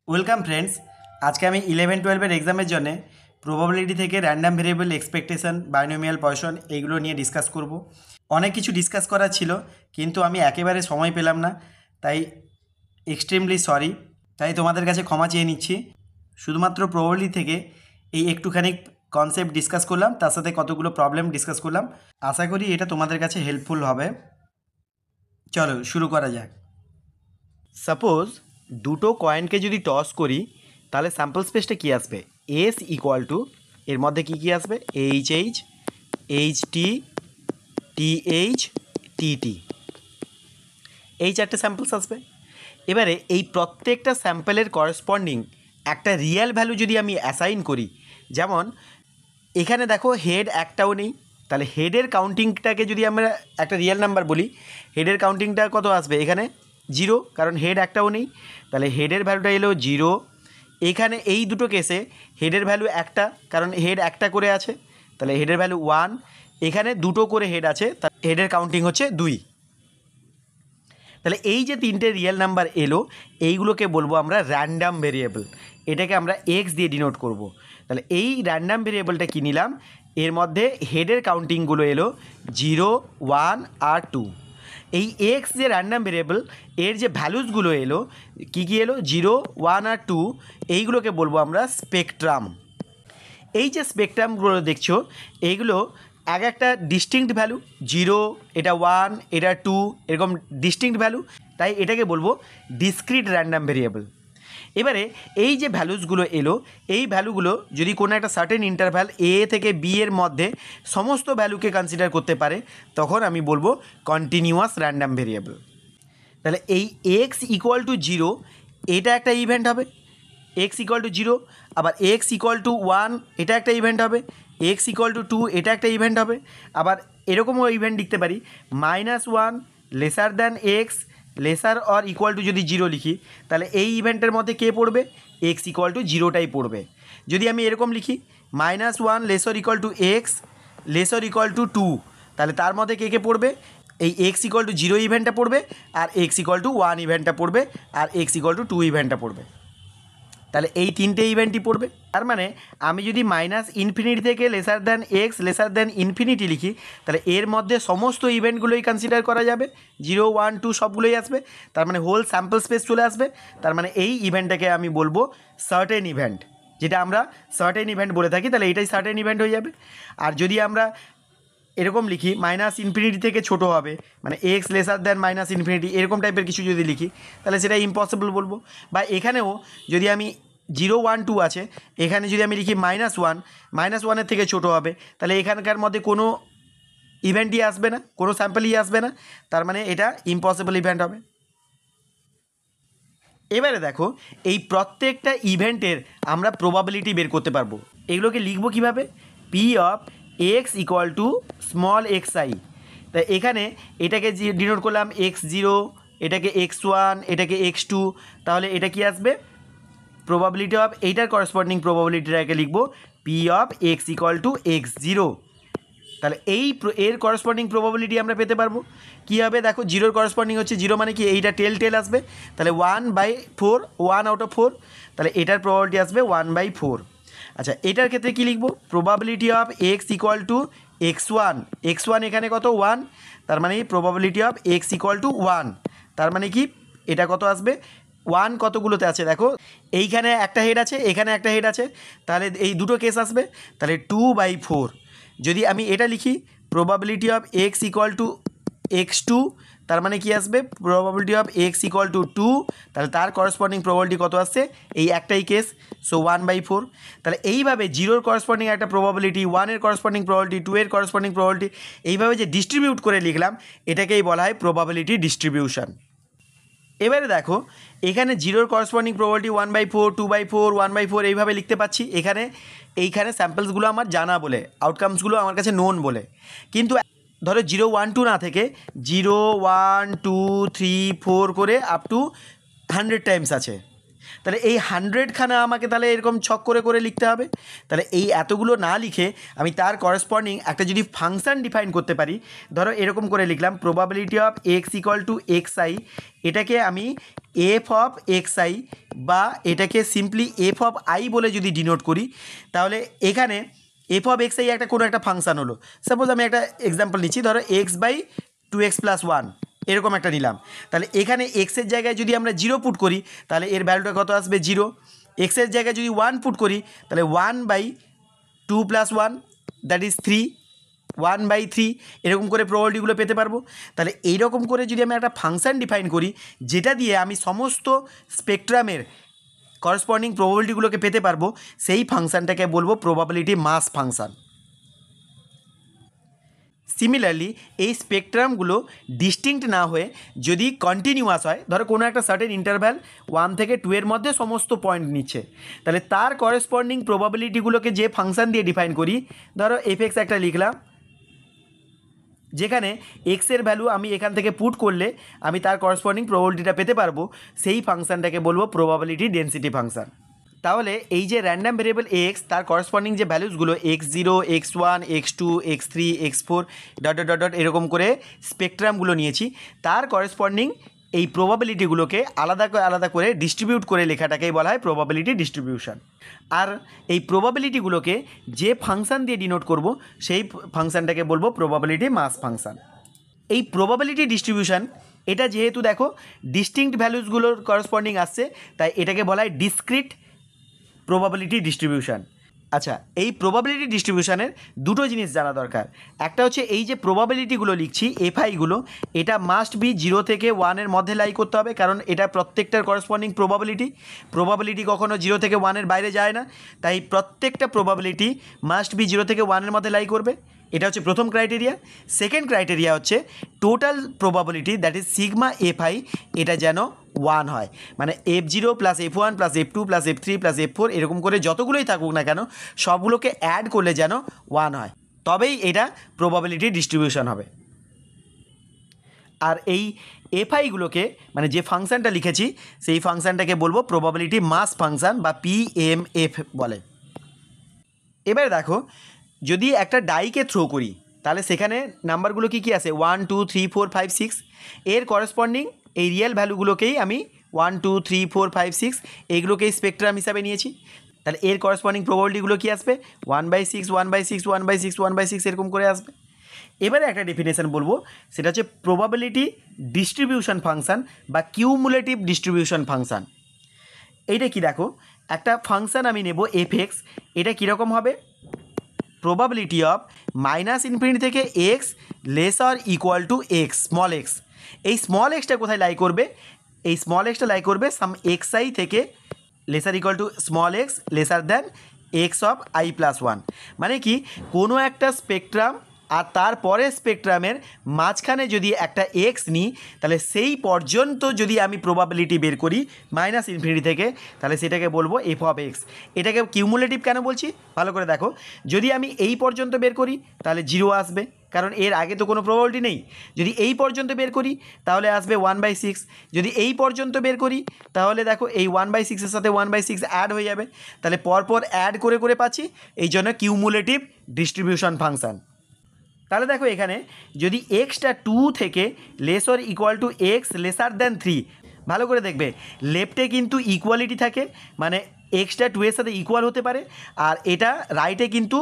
Welcome friends. আজকে আমি 11-12 এক্সামের জন্য প্রবাবিলিটি থেকে random variable expectation, binomial poison এইগুলো নিয়ে ডিসকাস করব। অনেক কিছু ডিসকাস করার ছিল, কিন্তু আমি একেবারে সময় পেলাম না, তাই এক্সট্রিমলি সরি। তাই তোমাদের কাছে ক্ষমা চেয়ে নিচ্ছি। শুধুমাত্র প্রবাবিলিটি থেকে এই একটুখানি কনসেপ্ট ডিসকাস করলাম, তার সাথে কতগুলো প্রবলেম ডিসকাস করলাম। আশা করি এটা তোমাদের কাছে হেল্পফুল হবে। চলো শুরু করা যাক। সাপোজ দুটো কয়েনকে যদি টস করি, তাহলে স্যাম্পল স্পেসটা কী আসবে? এস ইকুয়াল টু, এর মধ্যে কী কী আসবে? H H, H T, T H, T T, এই চারটে স্যাম্পলস আসবে। এবারে এই প্রত্যেকটা স্যাম্পলের করেসপন্ডিং একটা রিয়েল ভ্যালু যদি আমি অ্যাসাইন করি, যেমন এখানে দেখো হেড একটাও নেই, তাহলে হেডের কাউন্টিংটাকে যদি আমরা একটা রিয়েল নাম্বার বলি, হেডের কাউন্টিংটা কত আসবে? এখানে 0, কারণ হেড একটাও নেই, তাহলে হেডের ভ্যালুটা এলো 0। এখানে এই দুটো কেসে হেডের ভ্যালু একটা, কারণ হেড একটা করে আছে, তাহলে হেডের ভ্যালু 1। এখানে দুটো করে হেড আছে, তার হেডের কাউন্টিং হচ্ছে 2। তাহলে এই যে তিনটে রিয়েল নাম্বার এলো, এইগুলোকে বলবো আমরা র্যান্ডাম ভেরিয়েবল। এটাকে আমরা এক্স দিয়ে ডিনোট করব। তাহলে এই র্যান্ডাম ভেরিয়েবলটা কী নিলাম? এর মধ্যে হেডের কাউন্টিংগুলো এলো 0, 1 আর 2। এই এক্স যে র্যান্ডাম ভেরিয়েবল, এর যে ভ্যালুসগুলো এলো, কী কী এলো? 0, 1 আর 2, এইগুলোকে বলবো আমরা স্পেকট্রাম। এই যে স্পেকট্রামগুলো দেখছো, এইগুলো এক একটা ডিস্টিংক্ট ভ্যালু, 0, এটা 1, এটা 2, এরকম ডিস্টিংক্ট ভ্যালু, তাই এটাকে বলবো ডিসক্রিট র্যান্ডাম ভেরিয়েবল। এবারে এই যে ভ্যালুসগুলো এলো, এই ভ্যালুগুলো যদি কোনো একটা সার্টেন ইন্টারভ্যাল এ থেকে বি এর মধ্যে সমস্ত ভ্যালুকে কনসিডার করতে পারে, তখন আমি বলবো কন্টিনিউয়াস র্যান্ডাম ভেরিয়েবল। তাহলে এই এক্স ইকুয়াল টু 0, এটা একটা ইভেন্ট হবে, এক্স ইকুয়াল টু 0। আবার এক্স ইকুয়াল টু 1, এটা একটা ইভেন্ট হবে। এক্স ইকুয়াল টু 2, এটা একটা ইভেন্ট হবে। আবার এরকমও ইভেন্ট লিখতে পারি, -1 lesser than x lesser or equal to, যদি 0 লিখি, তাহলে এই ইভেন্টের মধ্যে কে পড়বে? এক্স ইকুয়াল টু 0টাই পড়বে। যদি আমি এরকম লিখি -1 lesser equal to x lesser equal to 2, তাহলে তার মধ্যে কে কে পড়বে? এই এক্স ইকুয়াল টু 0 ইভেন্টটা পড়বে, আর এক্স ইকুয়াল টু 1 ইভেন্টটা পড়বে, আর এক্স ইকুয়াল টু 2 ইভেন্টটা পড়বে। তাহলে এই তিনটে ইভেন্টই পড়বে। তার মানে আমি যদি -ইনফিনিটি থেকে lesser than x lesser than infinity লিখি, তাহলে এর মধ্যে সমস্ত ইভেন্টগুলোই কনসিডার করা যাবে, 0, 1, 2 সবগুলোই আসবে। তার মানে হোল স্যাম্পল স্পেস চলে আসবে। তার মানে এই ইভেন্টটাকে আমি বলবো সার্টেন ইভেন্ট, যেটা আমরা সার্টেন ইভেন্ট বলে থাকি, তাহলে এটাই সার্টেন ইভেন্ট হয়ে যাবে। আর যদি আমরা এরকম লিখি -ইনফিনিটি থেকে ছোট হবে, মানে এক্স লেসার দ্যান -ইনফিনিটি, এরকম টাইপের কিছু যদি লিখি, তাহলে সেটা ইম্পসিবল বলবো। বা এখানেও যদি আমি 0, 1, 2 আছে, এখানে যদি আমি লিখি -1, -1-এর থেকে ছোট হবে, তাহলে এখানকার মধ্যে কোনো ইভেন্টই আসবে না, কোনো স্যাম্পলই আসবে না, তার মানে এটা ইম্পসিবল ইভেন্ট হবে। এবারে দেখো, এই প্রত্যেকটা ইভেন্টের আমরা প্রবাবিলিটি বের করতে পারবো। এগুলোকে লিখবো কীভাবে? P of x equal to small x I. তাই এখানে এটাকে ডিনোট করলাম x0, এটাকে x1, এটাকে x2, তাহলে এটা কি আসবে? প্রবাবিলিটি অফ এইটার করসপন্ডিং প্রবাবিলিটিটাকে লিখবো P of x equal two x0। তাহলে এর করসপন্ডিং প্রবাবিলিটি আমরা পেতে পারবো। কী হবে দেখো, 0-র করসপন্ডিং হচ্ছে 0, মানে কি এইটা টেল আসবে, তাহলে 1/4, 1 আউট অফ 4, তাহলে এটার প্রবাবিলিটি আসবে 1/4। আচ্ছা, এটার ক্ষেত্রে কী লিখবো? Probability of x equal two x1 এখানে কত? 1, তার মানে probability of x equal to 1, তার মানে কি এটা কত আসবে? 1 কতগুলোতে আছে দেখো, এইখানে একটা হেড আছে, এখানে একটা হেড আছে, তাহলে এই দুটো কেস আসবে, তাহলে 2/4। যদি আমি এটা লিখি probability of x equal two x2, তার মানে কি আসবে? Probability of x equal to 2, তাহলে তার করসপন্ডিং প্রবাবিলিটি কত আসছে? এই একটাই কেস, সো 1/4। তাহলে এইভাবে 0-র করসপন্ডিং একটা প্রবাবিলিটি, 1-এর করসপন্ডিং প্রবাবিলিটি, 2-এর করসপন্ডিং প্রবাবিলিটি, এইভাবে যে ডিস্ট্রিবিউট করে লিখলাম, এটাকেই বলা হয় প্রবাবিলিটি ডিস্ট্রিবিউশন। এবারে দেখো, এখানে 0-র করসপন্ডিং প্রবাবিলিটি 1/4, 2/4, 1/4 এইভাবে লিখতে পাচ্ছি। এইখানে স্যাম্পলসগুলো আমার জানা বলে, আউটকামসগুলো আমার কাছে নোন বলে। কিন্তু ধরো 0, 1, 2 না থেকে 0, 1, 2, 3, 4 করে আপ টু 100 টাইমস আছে, তাহলে এই 100খানা আমাকে তাহলে এরকম ছক করে করে লিখতে হবে। তাহলে এই এতগুলো না লিখে আমি তার করেসপন্ডিং একটা যদি ফাংশান ডিফাইন করতে পারি, ধরো এরকম করে লিখলাম probability of x equal to x I, এটাকে আমি এফ অফ এক্স আই বা এটাকে সিম্পলি এফ অফ আই বলে যদি ডিনোট করি, তাহলে এখানে এফ অফ এক্স আই একটা কোনো একটা ফাংশান হলো। সাপোজ আমি একটা এক্সাম্পল নিচ্ছি, ধরো এক্স বাই 2x + 1 এরকম একটা নিলাম। তাহলে এখানে এক্সের জায়গায় যদি আমরা 0 পুট করি তাহলে এর ভ্যালুটা কত আসবে 0। এক্সের জায়গায় যদি 1 পুট করি তাহলে 1/2 + 1 দ্যাট ইজ 3, 1/3 এরকম করে প্রবাবিলিটিগুলো পেতে পারবো। তাহলে এইরকম করে যদি আমি একটা ফাংশান ডিফাইন করি যেটা দিয়ে আমি সমস্ত স্পেকট্রামের করসপন্ডিং প্রবাবিলিটিগুলোকে পেতে পারবো, সেই ফাংশানটাকে বলবো প্রবাবিলিটি মাস ফাংশান। সিমিলারলি এই স্পেকট্রামগুলো ডিস্টিংক্ট না হয়ে যদি কন্টিনিউয়াস হয়, ধরো কোনো একটা সার্টেন ইন্টারভ্যাল 1 থেকে 2 এর মধ্যে সমস্ত পয়েন্ট নিচ্ছে, তাহলে তার করেসপন্ডিং প্রবাবিলিটিগুলোকে যে ফাংশান দিয়ে ডিফাইন করি, ধরো এফএক্স একটা লিখলাম, যেখানে এক্সের ভ্যালু আমি এখান থেকে পুট করলে আমি তার করেসপন্ডিং প্রবাবিলিটিটা পেতে পারবো, সেই ফাংশানটাকে বলবো প্রবাবিলিটি ডেন্সিটি ফাংশান। তাহলে এই যে র্যান্ডাম ভেরিয়েবল এক্স, তার করসপন্ডিং যে ভ্যালুসগুলো x0, x1, x2, x3, x4 dot dot dot এরকম করে স্পেকট্রামগুলো নিয়েছি, তার করসপন্ডিং এই প্রবাবিলিটিগুলোকে আলাদা করে ডিস্ট্রিবিউট করে লেখাটাকেই বলা হয় প্রবাবিলিটি ডিস্ট্রিবিউশন। আর এই প্রবাবিলিটিগুলোকে যে ফাংশান দিয়ে ডিনোট করব সেই ফাংশানটাকে বলবো প্রবাবিলিটি মাস ফাংশান। এই প্রবাবিলিটি ডিস্ট্রিবিউশন এটা যেহেতু দেখো ডিস্টিংক্ট ভ্যালুসগুলোর করসপন্ডিং আসছে, তাই এটাকে বলা হয় ডিসক্রিট প্রবাবিলিটি ডিস্ট্রিবিউশন। আচ্ছা, এই প্রবাবিলিটি ডিস্ট্রিবিউশনের দুটো জিনিস জানা দরকার। একটা হচ্ছে এই যে প্রবাবিলিটিগুলো লিখছি এফআইগুলো, এটা মাস্ট বি 0 থেকে 1 মধ্যে লাই করতে হবে, কারণ এটা প্রত্যেকটার করসপন্ডিং প্রবাবিলিটি কখনো 0 থেকে 1 বাইরে যায় না, তাই প্রত্যেকটা প্রবাবিলিটি মাস্ট বি 0 থেকে 1 মধ্যে লাই করবে। এটা হচ্ছে প্রথম ক্রাইটেরিয়া। সেকেন্ড ক্রাইটেরিয়া হচ্ছে total probability that is sigma FI, এটা যেন 1 হয়, মানে f0 + f1 + f2 + f3 + f4 এরকম করে যতগুলোই থাকুক না কেন সবগুলোকে অ্যাড করলে যেন 1 হয়, তবেই এটা প্রবাবিলিটি ডিস্ট্রিবিউশন হবে। আর এই এফআইগুলোকে মানে যে ফাংশানটা লিখেছি সেই ফাংশানটাকে বলবো প্রবাবিলিটি মাস ফাংশান বা পিএমএফ বলে। এবারে দেখো, যদি একটা ডাইকে থ্রো করি তাহলে সেখানে নাম্বারগুলো কী কী আছে 1 2 3 4 5 6, এর করসপন্ডিং এই রিয়েল ভ্যালুগুলোকেই আমি 1 2 3 4 5 6 এইগুলোকেই স্পেকট্রাম হিসাবে নিয়েছি। তাহলে এর করসপন্ডিং প্রবাবিলিটিগুলো কী আসবে 1/6 1/6 1/6 1/6 এরকম করে আসবে। এবারে একটা ডেফিনেশন বলবো, সেটা হচ্ছে প্রবাবিলিটি ডিস্ট্রিবিউশন ফাংশান বা কিউমুলেটিভ ডিস্ট্রিবিউশন ফাংশান। এইটা কি দেখো, একটা ফাংশান আমি নেব এফএক্স, এটা কীরকম হবে প্রবাবিলিটি অফ -∞ থেকে x lesser equal to x small x. এই স্মল এক্সটা কোথায় লাই করবে, এই স্মল এক্সটা লাই করবে সাম এক্স আই থেকে lesser equal to small x lesser than x of i+1। মানে কি কোনো একটা স্পেকট্রাম আর তারপরে স্পেকট্রামের মাঝখানে যদি একটা এক্স নিই তাহলে সেই পর্যন্ত যদি আমি প্রবাবিলিটি বের করি -∞ থেকে, তাহলে সেটাকে বলবো এফ অফ এক্স। এটাকে কিউমুলেটিভ কেন বলছি ভালো করে দেখো, যদি আমি এই পর্যন্ত বের করি তাহলে 0 আসবে, কারণ এর আগে তো কোনো প্রবাবিলিটি নেই। যদি এই পর্যন্ত বের করি তাহলে আসবে 1/6, যদি এই পর্যন্ত বের করি তাহলে দেখো এই 1/6 এর সাথে 1/6 অ্যাড হয়ে যাবে, তাহলে পরপর অ্যাড করে করে পাচ্ছি, এই জন্য কিউমুলেটিভ ডিস্ট্রিবিউশন ফাংশান। তাহলে দেখো এখানে যদি এক্সটা 2 থেকে lesser equal to x lesser than 3, ভালো করে দেখবে লেফটে কিন্তু ইকুয়ালিটি থাকে, মানে এক্সটা 2 এর সাথে ইকুয়াল হতে পারে, আর এটা রাইটে কিন্তু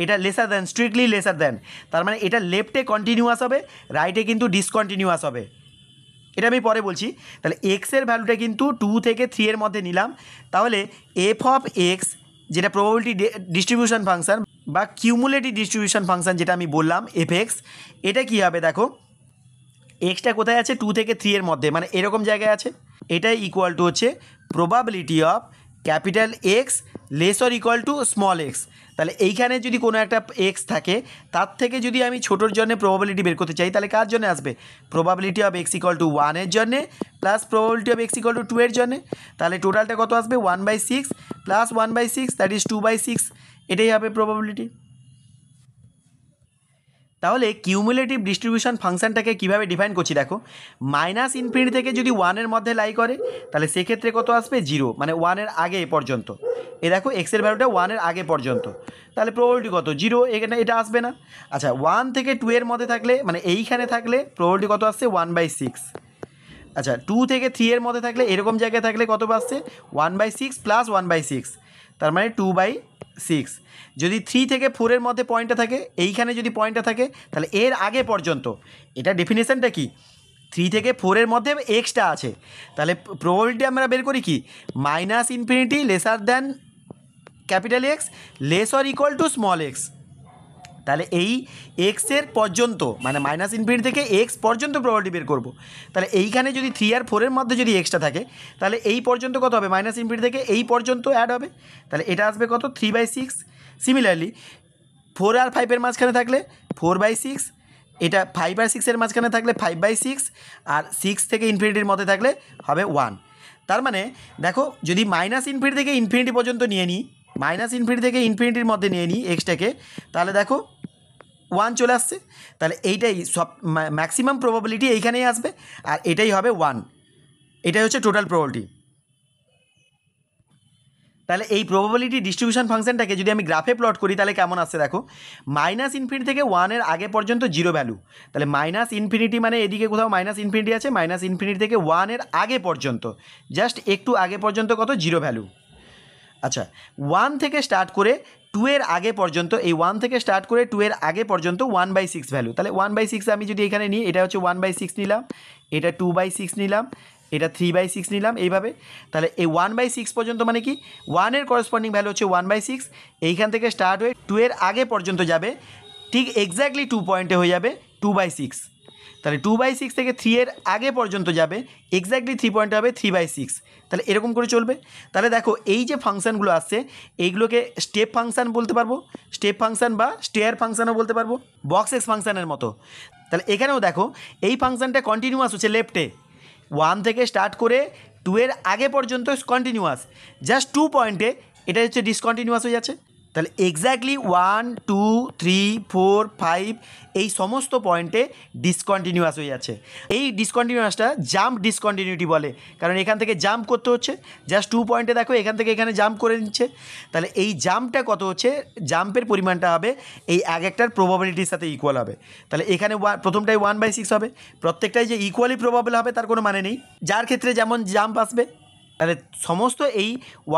এটা lesser than, strictly lesser than, তার মানে এটা লেফটে কন্টিনিউয়াস হবে, রাইটে কিন্তু ডিসকন্টিনিউয়াস হবে। এটা আমি পরে বলছি। তাহলে এক্সের ভ্যালুটা কিন্তু 2 থেকে 3 এর মধ্যে নিলাম, তাহলে এফ অফ এক্স যেটা প্রবাবিলিটি ডিস্ট্রিবিউশন ফাংশান বা কিউমুলেটিভ ডিস্ট্রিবিউশন ফাংশান যেটা আমি বললাম এফএক্স, এটা কী হবে দেখো, এক্সটা কোথায় আছে 2 থেকে 3 এর মধ্যে, মানে এরকম জায়গায় আছে, এটাই ইকুয়াল টু হচ্ছে probability of capital x lesser equal to small x. তাহলে এইখানে যদি কোনো একটা এক্স থাকে তার থেকে যদি আমি ছোটোর জন্য প্রবাবিলিটি বের করতে চাই তাহলে কার জন্য আসবে probability of x equal to 1 এর জন্যে plus probability of x equal to 2 এর জন্যে, তাহলে টোটালটা কত আসবে 1/6 প্লাস 1/6 দ্যাট ইজ 2/6, এটাই হবে প্রবাবিলিটি। তাহলে কিউমুলেটিভ ডিস্ট্রিবিউশন ফাংশনটাকে কীভাবে ডিফাইন করছি দেখো, মাইনাস ইনফিনিটি থেকে যদি ওয়ানের মধ্যে লাই করে তাহলে সেক্ষেত্রে কত আসবে, জিরো, মানে ওয়ানের আগে পর্যন্ত। এ দেখো এক্সের ভ্যালুটা ওয়ানের আগে পর্যন্ত, তাহলে প্রবাবিলিটি কত, জিরো, এখানে এটা আসবে না। আচ্ছা, 1 থেকে 2 এর মধ্যে থাকলে মানে এইখানে থাকলে প্রবাবিলিটি কত আসছে, 1/6। আচ্ছা, 2 থেকে 3 এর মধ্যে থাকলে এরকম জায়গায় থাকলে কত আসছে, 1/6 প্লাস 1/6, তার মানে 2/6। যদি 3 থেকে 4 এর মধ্যে পয়েন্টটা থাকে, এইখানে যদি পয়েন্টটা থাকে তাহলে এর আগে পর্যন্ত, এটা ডেফিনেশনটা কি, 3 থেকে 4 এর মধ্যে এক্সটা আছে, তাহলে প্রবাবিলিটি আমরা বের করি কি, minus infinity lesser than capital x less or equal to small x. তাহলে এই এক্সের পর্যন্ত মানে মাইনাস ইনফিনিটি থেকে এক্স পর্যন্ত প্রবাবিলিটি বের করব। তাহলে এইখানে যদি 3 আর 4 এর মধ্যে যদি এক্সটা থাকে তাহলে এই পর্যন্ত কত হবে, মাইনাস ইনফিনিটি থেকে এই পর্যন্ত অ্যাড হবে, তাহলে এটা আসবে কত, 3/6। সিমিলারলি 4 আর 5 এর মাঝখানে থাকলে 4/6, এটা 5 আর 6 এর মাঝখানে থাকলে 5/6, আর 6 থেকে ইনফিনিটির মধ্যে থাকলে হবে 1। তার মানে দেখো, যদি মাইনাস ইনফিনিটি থেকে ইনফিনিটি পর্যন্ত নিয়ে নিই, মাইনাস ইনফিনিটি থেকে ইনফিনিটির মধ্যে নিয়ে নিই এক্সটাকে, তাহলে দেখো 1 চলে আসছে। তাহলে এইটাই সব ম্যাক্সিমাম প্রবাবিলিটি এইখানেই আসবে, আর এটাই হবে 1। এটাই হচ্ছে টোটাল প্রবাবিলিটি। তাহলে এই প্রবাবিলিটি ডিস্ট্রিবিউশন ফাংশনটাকে যদি আমি গ্রাফে প্লট করি তাহলে কেমন আসছে দেখো, মাইনাস ইনফিনিটি থেকে 1 এর আগে পর্যন্ত জিরো ভ্যালু, তাহলে মাইনাস ইনফিনিটি মানে এদিকে কোথাও মাইনাস ইনফিনিটি আছে, মাইনাস ইনফিনিটি থেকে 1 এর আগে পর্যন্ত, জাস্ট একটু আগে পর্যন্ত কত, জিরো ভ্যালু। আচ্ছা, 1 থেকে স্টার্ট করে 2 এর আগে পর্যন্ত, এই 1 থেকে স্টার্ট করে 2 এর আগে পর্যন্ত 1/6 ভ্যালু, তাহলে 1/6 আমি যদি এখানে নিই, এটা হচ্ছে 1/6 নিলাম, এটা 2/6 নিলাম, এটা 3/6 নিলাম, এইভাবে। তাহলে এই 1/6 পর্যন্ত মানে কি, 1 এর করসপন্ডিং ভ্যালু হচ্ছে 1/6, এইখান থেকে স্টার্ট হয়ে 2 এর আগে পর্যন্ত যাবে, ঠিক এক্স্যাক্টলি 2 পয়েন্টে হয়ে যাবে 2/6। তাহলে 2/6 থেকে 3 এর আগে পর্যন্ত যাবে, এক্স্যাক্টলি 3 পয়েন্টে হবে 3/6। তাহলে এরকম করে চলবে। তাহলে দেখো এই যে ফাংশানগুলো আসছে এইগুলোকে স্টেপ ফাংশান বলতে পারবো, স্টেপ ফাংশান বা স্টেয়ার ফাংশানও বলতে পারবো, বক্স এক্স ফাংশানের মতো। তাহলে এখানেও দেখো এই ফাংশানটা কন্টিনিউয়াস হচ্ছে লেফটে, 1 থেকে স্টার্ট করে 2 এর আগে পর্যন্ত কন্টিনিউয়াস, জাস্ট 2 পয়েন্টে এটা হচ্ছে ডিসকন্টিনিউয়াস হয়ে যাচ্ছে। তাহলে এক্স্যাক্টলি 1, 2, 3, 4, 5 এই সমস্ত পয়েন্টে ডিসকন্টিনিউয়াস হয়ে যাচ্ছে। এই ডিসকন্টিনিউয়াসটা জাম্প ডিসকন্টিনিউটি বলে, কারণ এখান থেকে জাম্প করতে হচ্ছে, জাস্ট 2 পয়েন্টে দেখো এখান থেকে এখানে জাম্প করে নিচ্ছে। তাহলে এই জাম্পটা কত হচ্ছে, জাম্পের পরিমাণটা হবে এই এক একটার প্রবাবিলিটির সাথে ইকুয়াল হবে। তাহলে এখানে প্রথমটাই 1/6 হবে, প্রত্যেকটাই যে ইকুয়ালি প্রবাবল হবে তার কোনো মানে নেই, যার ক্ষেত্রে যেমন জাম্প আসবে। তাহলে সমস্ত এই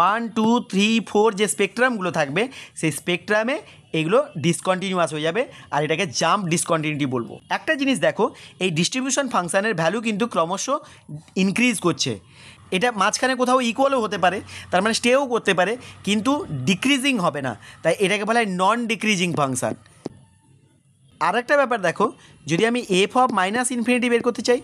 1, 2, 3, 4 যে স্পেকট্রামগুলো থাকবে সেই স্পেকট্রামে এগুলো ডিসকন্টিনিউয়াস হয়ে যাবে, আর এটাকে জাম্প ডিসকন্টিনিউটি বলবো। একটা জিনিস দেখো, এই ডিস্ট্রিবিউশন ফাংশানের ভ্যালু কিন্তু ক্রমশ ইনক্রিজ করছে, এটা মাঝখানে কোথাও ইকুয়ালও হতে পারে, তার মানে স্টেও করতে পারে, কিন্তু ডিক্রিজিং হবে না, তাই এটাকে বলা হয় নন ডিক্রিজিং ফাংশান। আর একটা ব্যাপার দেখো, যদি আমি এফ অফ মাইনাস ইনফিনিটি বের করতে চাই,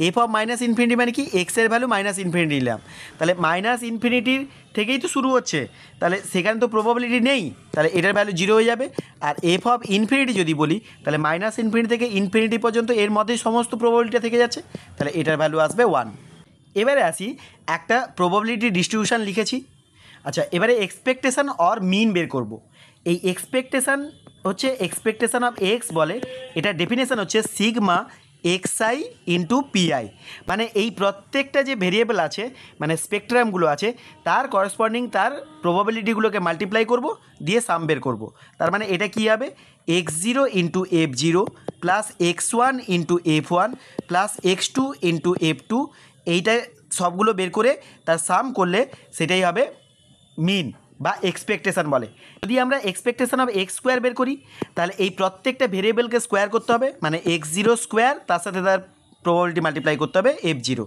এফ অফ মাইনাস ইনফিনিটি মানে কি, এক্সের ভ্যালু মাইনাস ইনফিনিটি নিলাম, তাহলে মাইনাস ইনফিনিটির থেকেই তো শুরু হচ্ছে, তাহলে সেখানে তো প্রবাবিলিটি নেই, তাহলে এটার ভ্যালু জিরো হয়ে যাবে। আর এফ অফ ইনফিনিটি যদি বলি তাহলে মাইনাস ইনফিনিটি থেকে ইনফিনিটি পর্যন্ত এর মধ্যেই সমস্ত প্রবাবিলিটি থেকে যাচ্ছে, তাহলে এটার ভ্যালু আসবে 1। এবারে আসি, একটা প্রবাবিলিটি ডিস্ট্রিবিউশন লিখেছি। আচ্ছা, এবারে এক্সপেকটেশান অর মিন বের করব। এই এক্সপেকটেশান হচ্ছে এক্সপেকটেশান অফ এক্স বলে, এটা ডেফিনেশান হচ্ছে সিগমা xi ইন্টু পিআই, মানে এই প্রত্যেকটা যে ভেরিয়েবল আছে মানে স্পেকট্রামগুলো আছে তার করসপন্ডিং তার প্রবাবিলিটিগুলোকে মাল্টিপ্লাই করব, দিয়ে সাম বের করব। তার মানে এটা কী হবে, x0 into f0 plus x1 into f1 plus x2 into f2, এইটা সবগুলো বের করে তার সাম করলে সেটাই হবে মিন বা এক্সপেকটেশান বলে। যদি আমরা এক্সপেকটেশান অফ এক্স স্কোয়ার বের করি তাহলে এই প্রত্যেকটা ভেরিয়েবলকে স্কোয়ার করতে হবে, মানে x0 স্কোয়ার তার সাথে তার প্রবাবিলিটি মাল্টিপ্লাই করতে হবে f0,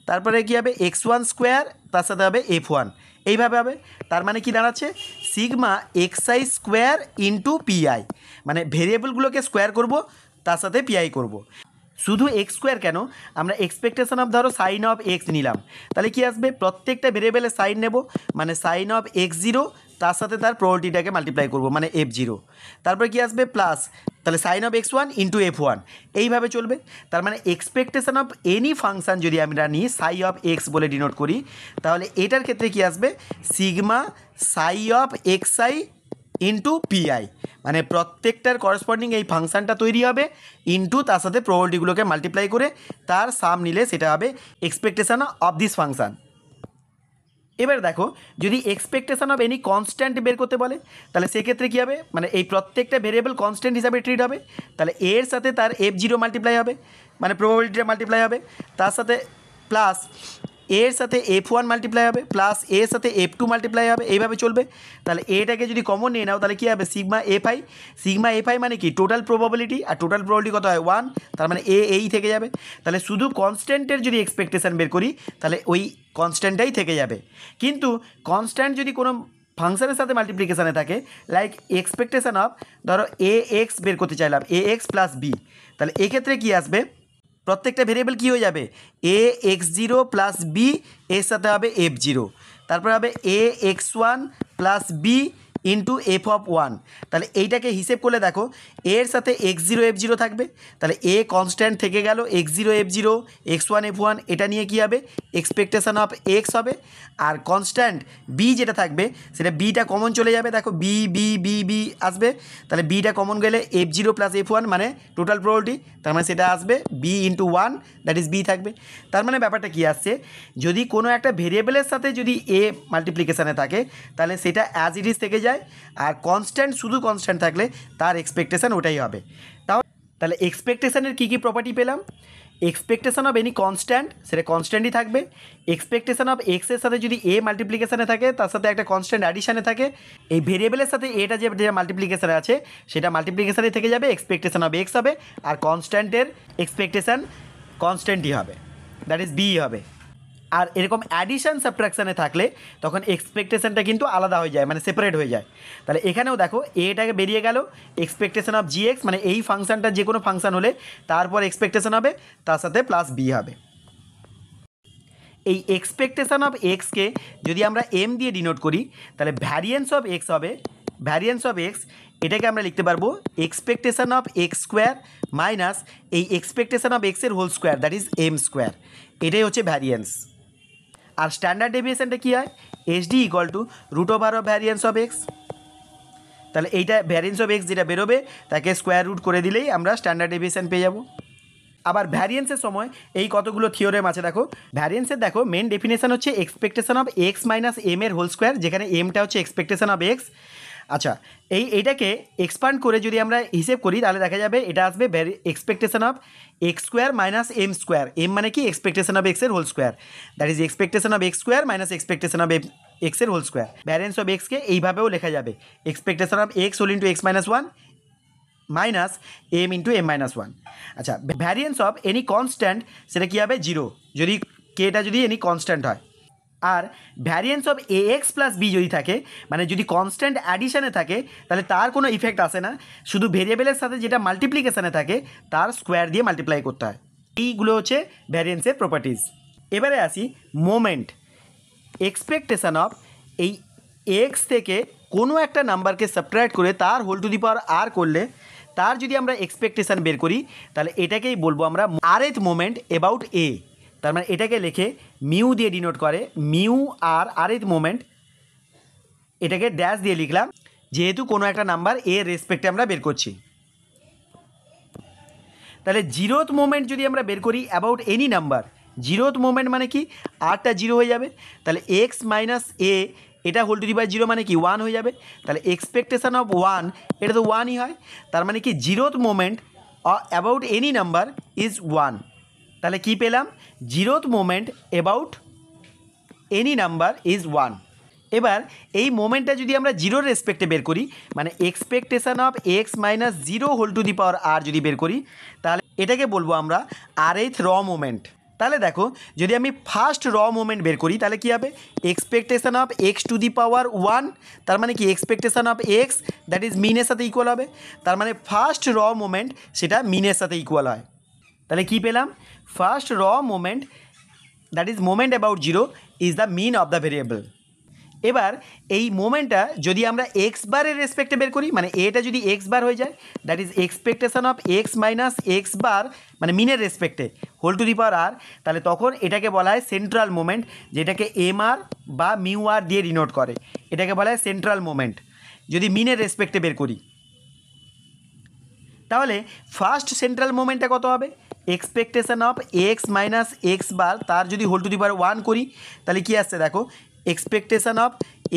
তারপরে কী হবে x1 স্কোয়ার তার সাথে হবে f1, এইভাবে হবে। তার মানে কি দাঁড়াচ্ছে, sigma xi square into PI, মানে ভেরিয়েবলগুলোকে স্কোয়ার করব তার সাথে পিআই করব। শুধু এক্স স্কোয়ার কেন, আমরা এক্সপেকটেশন অফ ধরো সাইন অফ এক্স নিলাম, তাহলে কি আসবে, প্রত্যেকটা ভেরিয়েবলের সাইন নেব, মানে সাইন অফ x0 তার সাথে তার প্রবাবিলিটিটাকে মাল্টিপ্লাই করব, মানে f0, তারপর কি আসবে প্লাস, তাহলে sign of x1 into f1, এইভাবে চলবে। তার মানে এক্সপেকটেশন অফ এনি ফাংশান যদি আমরা নিই সাই অফ এক্স বলে ডিনোট করি, তাহলে এটার ক্ষেত্রে কি আসবে, sigma Sai of xi into PI, মানে প্রত্যেকটার করসপন্ডিং এই ফাংশানটা তৈরি হবে ইন্টু তার সাথে প্রবাবিলিটিগুলোকে মাল্টিপ্লাই করে তার সাম নিলে সেটা হবে এক্সপেকটেশন অফ দিস ফাংশান। এবার দেখো যদি এক্সপেকটেশন অফ এনি কনস্ট্যান্ট বের করতে বলে তাহলে সেক্ষেত্রে কী হবে, মানে এই প্রত্যেকটা ভেরিয়েবল কনস্ট্যান্ট হিসাবে ট্রিট হবে, তাহলে এর সাথে তার F0 মাল্টিপ্লাই হবে, মানে প্রবাবিলিটিটা মাল্টিপ্লাই হবে, তার সাথে প্লাস এর সাথে F1 মাল্টিপ্লাই হবে, প্লাস এর সাথে F2 মাল্টিপ্লাই হবে, এইভাবে চলবে। তাহলে এটাকে যদি কমন নিয়ে নাও তাহলে কী হবে, সিগমা এফআই মানে কি টোটাল প্রবাবিলিটি, আর টোটাল প্রবাবিলিটি কত হয় 1, তার মানে এই থেকে যাবে। তাহলে শুধু কনস্ট্যান্টের যদি এক্সপেকটেশান বের করি তাহলে ওই কনস্ট্যান্টটাই থেকে যাবে, কিন্তু কনস্ট্যান্ট যদি কোনো ফাংশনের সাথে মাল্টিপ্লিকেশানে থাকে, লাইক এক্সপেকটেশান অফ ধরো AX বের করতে চাইলাম, AX প্লাস বি, তাহলে এক্ষেত্রে কী আসবে, প্রত্যেকটা ভেরিয়েবল কী হয়ে যাবে, AX0 প্লাস বি, এর সাথে হবে F0, তারপরে হবে AX1 plus B into F1। তাহলে এইটাকে হিসেব করলে দেখো এর সাথে X0 F0 থাকবে, তাহলে এ কনস্ট্যান্ট থেকে গেল, X0 F0, X1 F1, এটা নিয়ে কী হবে, এক্সপেকটেশান অফ X হবে, আর কনস্ট্যান্ট বি যেটা থাকবে সেটা বিটা কমন চলে যাবে, দেখো বি বি বি বি আসবে, তাহলে বিটা কমন গেলে F0 প্লাস F1 মানে টোটাল প্রবাবিলিটি, তার মানে সেটা আসবে b into 1, that is b থাকবে। তার মানে ব্যাপারটা কী আসছে, যদি কোনো একটা ভেরিয়েবলের সাথে যদি এ মাল্টিপ্লিকেশানে থাকে তাহলে সেটা অ্যাজ ইট ইজ থেকে যায়, আর কনস্ট্যান্ট শুধু কনস্ট্যান্ট থাকলে তার এক্সপেকটেশান ওটাই হবে। তাহলে এক্সপেকটেশানের কী কী প্রপার্টি পেলাম, এক্সপেকটেশান অফ এনি কনস্ট্যান্ট সেটা কনস্ট্যান্টই থাকবে, এক্সপেকটেশান অফ এক্সের সাথে যদি এ মাল্টিপ্লিকেশানে থাকে তার সাথে একটা কনস্ট্যান্ট অ্যাডিশানে থাকে, এই ভেরিয়েবলের সাথে এটা যে মাল্টিপ্লিকেশানে আছে সেটা মাল্টিপ্লিকেশানে থেকে যাবে, এক্সপেকটেশান অফ এক্স হবে, আর কনস্ট্যান্টের এক্সপেকটেশান কনস্ট্যান্টই হবে, দ্যাট ইজ বি হবে। আর এরকম অ্যাডিশান সাবট্রাকশানে থাকলে তখন এক্সপেকটেশানটা কিন্তু আলাদা হয়ে যায়, মানে সেপারেট হয়ে যায়। তাহলে এখানেও দেখো এটাকে বেরিয়ে গেল, এক্সপেকটেশান অফ জিএক্স মানে এই ফাংশানটা যে কোনো ফাংশান হলে তারপর এক্সপেকটেশান হবে তার সাথে প্লাস বি হবে। এই এক্সপেকটেশান অফ এক্সকে যদি আমরা এম দিয়ে ডিনোট করি তাহলে ভ্যারিয়েন্স অফ এক্স হবে, ভ্যারিয়েন্স অফ এক্স এটাকে আমরা লিখতে পারবো expectation of x square minus এই এক্সপেকটেশান অফ এক্সের whole square, that is m square, এটাই হচ্ছে ভ্যারিয়েন্স। আর স্ট্যান্ডার্ড ডেভিয়েশনটা কী হয়, HD equal to root over of variance of x, তাহলে এইটা ভ্যারিয়েন্স অফ এক্স যেটা বেরোবে তাকে স্কোয়ার রুট করে দিলেই আমরা স্ট্যান্ডার্ড ডেভিয়েশন পেয়ে যাব। আবার ভ্যারিয়েন্সের সময় এই কতগুলো থিওরেম আছে দেখো, ভ্যারিয়েন্সের দেখো মেন ডেফিনেশন হচ্ছে expectation of x minus m এর হোল স্কোয়ার, যেখানে এমটা হচ্ছে এক্সপেকটেশন অফ এক্স। আচ্ছা এইটাকে এক্সপান্ড করে যদি আমরা হিসেব করি তাহলে দেখা যাবে এটা আসবে expectation of x square minus m square, m মানে কি এক্সপেকটেশন অফ এক্সের whole square, that is expectation of x square minus expectation of এক্সের হোল স্কোয়ার। ভ্যারিয়েন্স অফ এক্সকে এইভাবেও লেখা যাবে expectation of x whole into x minus one minus m into m minus one. আচ্ছা variance of any constant সেটা কী হবে 0, যদি কেটা যদি এনি কনস্ট্যান্ট হয়। আর variance of a X plus B যদি থাকে, মানে যদি কনস্ট্যান্ট অ্যাডিশানে থাকে তাহলে তার কোনো ইফেক্ট আসে না, শুধু ভেরিয়েবলের সাথে যেটা মাল্টিপ্লিকেশানে থাকে তার স্কোয়ার দিয়ে মাল্টিপ্লাই করতে হয়। এইগুলো হচ্ছে ভ্যারিয়েন্সের প্রপার্টিজ। এবারে আসি মোমেন্ট, এক্সপেকটেশান অফ এই এক্স থেকে কোনো একটা নাম্বারকে সাবট্রাক্ট করে তার হোল টু দি পাওয়ার আর করলে তার যদি আমরা এক্সপেকটেশান বের করি তাহলে এটাকেই বলবো আমরা আরএথ মোমেন্ট অ্যাবাউট এ। তার মানে এটাকে লিখে মিউ দিয়ে ডিনোট করে, মিউ আর আরএথ মোমেন্ট, এটাকে ড্যাশ দিয়ে লিখলাম যেহেতু কোনো একটা নাম্বার এর রেসপেক্টে আমরা বের করছি। তাহলে জিরোথ মোমেন্ট যদি আমরা বের করি about any number, zeroth moment মানে কি আরটা জিরো হয়ে যাবে, তাহলে এক্স মাইনাস এ এটা হোল টু দি পাওয়ার 0 মানে কি 1 হয়ে যাবে, তাহলে এক্সপেকটেশান অফ 1 এটা তো 1ই হয়, তার মানে কি zeroth moment about any number is 1। তাহলে কি পেলাম, zeroth moment about any number is 1। এবার এই মোমেন্টটা যদি আমরা জিরোর রেসপেক্টে বের করি, মানে expectation of x minus 0 whole to the power আর যদি বের করি তাহলে এটাকে বলবো আমরা আরএথ র মোমেন্ট। তাহলে দেখো যদি আমি ফার্স্ট র মোমেন্ট বের করি তাহলে কী হবে, expectation of X to the power 1, তার মানে কি expectation of X that is মিনের সাথে ইকুয়াল হবে, তার মানে ফার্স্ট র মোমেন্ট সেটা মিনের সাথে ইকুয়াল হয়। তাহলে কি পেলাম, first raw moment that is moment about 0 is the mean of the variable. এবার এই মোমেন্টটা যদি আমরা এক্স বারের রেসপেক্টে বের করি, মানে এটা যদি এক্স বার হয়ে যায় that is expectation of x minus X bar মানে মিনের রেসপেক্টে হোল টু দি পাওয়ার আর, তাহলে তখন এটাকে বলা হয় সেন্ট্রাল মোমেন্ট, যেটাকে এম আর বা মিউ আর দিয়ে ডিনোট করে, এটাকে বলা হয় সেন্ট্রাল মোমেন্ট। যদি মিনের রেসপেক্টে বের করি, তাহলে ফার্স্ট সেন্ট্রাল মোমেন্টটা কত হবে, expectation of x minus X bar তার যদি হোল টু দি পাওয়ার 1 করি, তাহলে কী আসছে দেখো, expectation of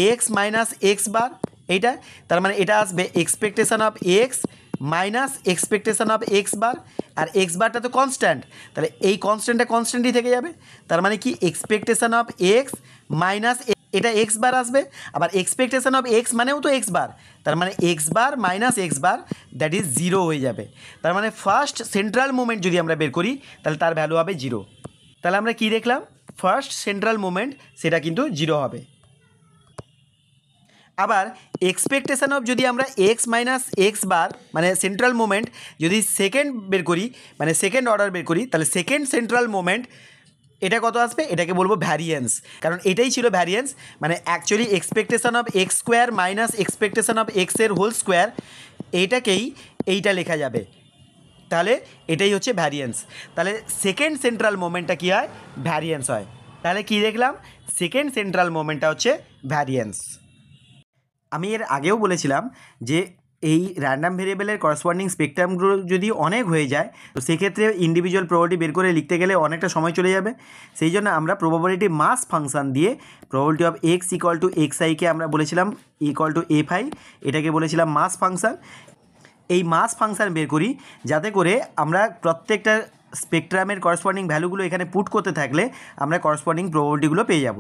x minus X bar, এইটা তার মানে এটা আসবে expectation of x minus expectation of X bar, আর এক্স বারটা তো কনস্ট্যান্ট, তাহলে এই কনস্ট্যান্টটা কনস্ট্যান্টই থেকে যাবে, তার মানে কি এক্সপেকটেশন অফ এক্স মাইনাস এটা এক্স বার আসবে, আবার এক্সপেকটেশন অফ এক্স মানেও তো এক্স বার, তার মানে x bar minus X bar that is 0 হয়ে যাবে। তার মানে ফার্স্ট সেন্ট্রাল মোমেন্ট যদি আমরা বের করি তাহলে তার ভ্যালু হবে 0। তাহলে আমরা কি দেখলাম, ফার্স্ট সেন্ট্রাল মোমেন্ট সেটা কিন্তু 0 হবে। আবার এক্সপেকটেশন অফ যদি আমরা এক্স মাইনাস এক্স বার মানে সেন্ট্রাল মোমেন্ট যদি সেকেন্ড বের করি, মানে সেকেন্ড অর্ডার বের করি, তাহলে সেকেন্ড সেন্ট্রাল মোমেন্ট এটা কত আসবে, এটাকে বলবো ভ্যারিয়েন্স, কারণ এটাই ছিল ভ্যারিয়েন্স, মানে actually expectation of x square minus expectation of এক্সের হোল স্কোয়ার, এইটাকেই এইটা লেখা যাবে, তাহলে এটাই হচ্ছে ভ্যারিয়েন্স। তাহলে সেকেন্ড সেন্ট্রাল মোমেন্টটা কী হয়, ভ্যারিয়েন্স হয়। তাহলে কি দেখলাম, সেকেন্ড সেন্ট্রাল মোমেন্টটা হচ্ছে ভ্যারিয়েন্স। আমি এর আগেও বলেছিলাম যে এই র্যান্ডাম ভেরিয়েবলের করসপন্ডিং স্পেকট্রামগুলো যদি অনেক হয়ে যায় তো সেক্ষেত্রে ইন্ডিভিজুয়াল প্রবাবিলিটি বের করে লিখতে গেলে অনেকটা সময় চলে যাবে, সেই জন্য আমরা প্রবাবিলিটি মাস ফাংশন দিয়ে probability of x equal to X আইকে আমরা বলেছিলাম ইকুয়াল টু এফ আই, এটাকে বলেছিলাম মাস ফাংশন। এই মাস ফাংশন বের করি যাতে করে আমরা প্রত্যেকটা স্পেকট্রামের করসপন্ডিং ভ্যালুগুলো এখানে পুট করতে থাকলে আমরা করসপন্ডিং প্রবাবিলিটিগুলো পেয়ে যাব।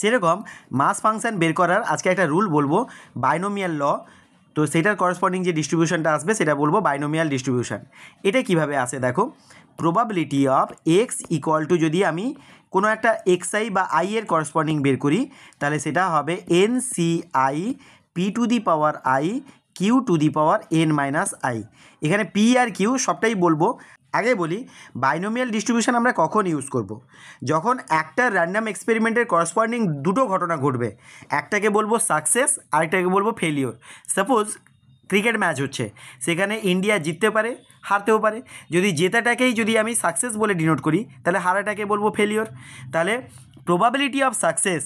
সেরকম মাস ফাংশন বের করার আজকে একটা রুল বলবো, বাইনোমিয়াল ল, তো সেটার করসপন্ডিং যে ডিস্ট্রিবিউশনটা আসবে সেটা বলবো বাইনোমিয়াল ডিস্ট্রিবিউশন। এটা কিভাবে আসে দেখো, probability of x equal to যদি আমি কোনো একটা এক্স আই বা আই এর করসপন্ডিং বের করি তাহলে সেটা হবে n c i p to the power i q to the power n minus i. এখানে পি আর কিউ সবটাই বলবো। আগে বলি বাইনোমিয়াল ডিস্ট্রিবিউশন আমরা কখন ইউজ করব, যখন একটা র্যান্ডাম এক্সপেরিমেন্টের করসপন্ডিং দুটো ঘটনা ঘটবে, একটাকে বলবো সাকসেস আরেকটাকে বলবো ফেলিওর। সাপোজ ক্রিকেট ম্যাচ হচ্ছে, সেখানে ইন্ডিয়া জিততে পারে হারতেও পারে, যদি জেতাটাকেই যদি আমি সাকসেস বলে ডিনোট করি তাহলে হারাটাকে বলবো ফেলিওর। তাহলে প্রবাবিলিটি অফ সাকসেস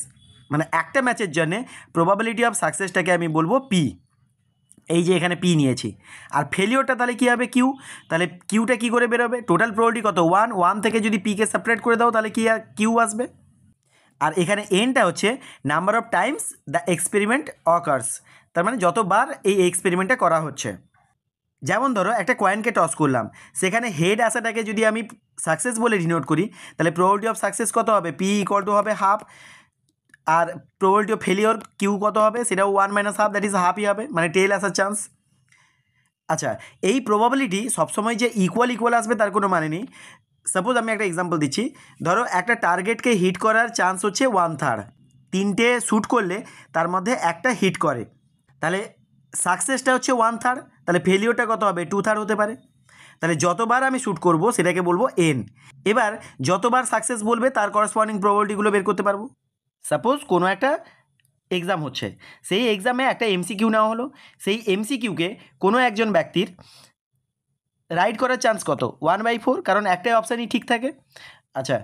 মানে একটা ম্যাচের জন্যে প্রবাবিলিটি অফ সাকসেসটাকে আমি বলবো পি, এই যে এখানে পি নিয়েছি, আর ফেলিওরটা তাহলে কী হবে কিউ, তাহলে কিউটা কী করে বেরোবে, টোটাল প্রবাবিলিটি কত 1 থেকে যদি পিকে সেপারেট করে দাও তাহলে কি কিউ আসবে, আর এখানে এনটা হচ্ছে number of Times the experiment occurs, তার মানে যতবার এই এক্সপেরিমেন্টটা করা হচ্ছে। যেমন ধরো একটা কয়েনকে টস করলাম, সেখানে হেড আসাটাকে যদি আমি সাকসেস বলে ডিনোট করি তাহলে প্রবাবিলিটি অফ সাকসেস কত হবে, পি ইকুয়াল টু হবে হাফ, আর প্রবাবিলিটি অফ ফেলিওর কিউ কত হবে, সেটাও 1 মাইনাস হাফ দ্যাট ইজ হাফই হবে, মানে টেল আসার চান্স। আচ্ছা, এই প্রবাবিলিটি সবসময় যে ইকুয়াল আসবে তার কোনো মানে নেই। সাপোজ আমি একটা এক্সাম্পল দিচ্ছি, ধরো একটা টার্গেটকে হিট করার চান্স হচ্ছে 1/3, 3টে শ্যুট করলে তার মধ্যে একটা হিট করে, তাহলে সাকসেসটা হচ্ছে 1/3, তাহলে ফেলিওরটা কত হবে 2/3 হতে পারে। তাহলে যতবার আমি শ্যুট করব সেটাকে বলবো এন। এবার যতবার সাকসেস বলবে তার করসপন্ডিং প্রবাবিলিটিগুলো বের করতে পারবো। সাপোজ কোনো একটা এক্সাম হচ্ছে, সেই এক্সামে একটা এমসিকিউ নেওয়া হলো, সেই এমসিকিউকে কোনো একজন ব্যক্তির রাইট করার চান্স কত 1/4, কারণ একটাই অপশানই ঠিক থাকে। আচ্ছা,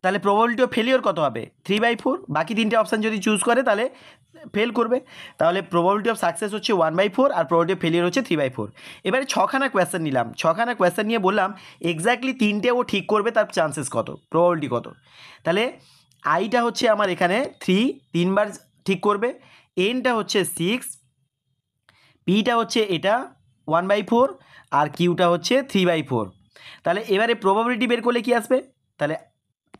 তাহলে প্রবাবিলিটি অফ ফেলিওর কত হবে 3/4, বাকি তিনটে অপশান যদি চুজ করে তাহলে ফেল করবে, তাহলে প্রবাবিলিটি অফ সাকসেস হচ্ছে 1/4 আর প্রবাবিলিটি অফ ফেলিওর হচ্ছে 3/4। এবারে 6খানা কোয়েশ্চেন নিলাম, 6খানা কোয়েশ্চেন নিয়ে বললাম এক্স্যাক্টলি 3টে ও ঠিক করবে, তার চান্সেস কত, প্রবাবিলিটি কত। তাহলে আইটা হচ্ছে আমার এখানে 3, 3বার ঠিক করবে, এনটা হচ্ছে 6, পিটা হচ্ছে এটা 1/4 আর কিউটা হচ্ছে 3/4। তাহলে এবারে প্রবাবিলিটি বের করলে কি আসবে, তাহলে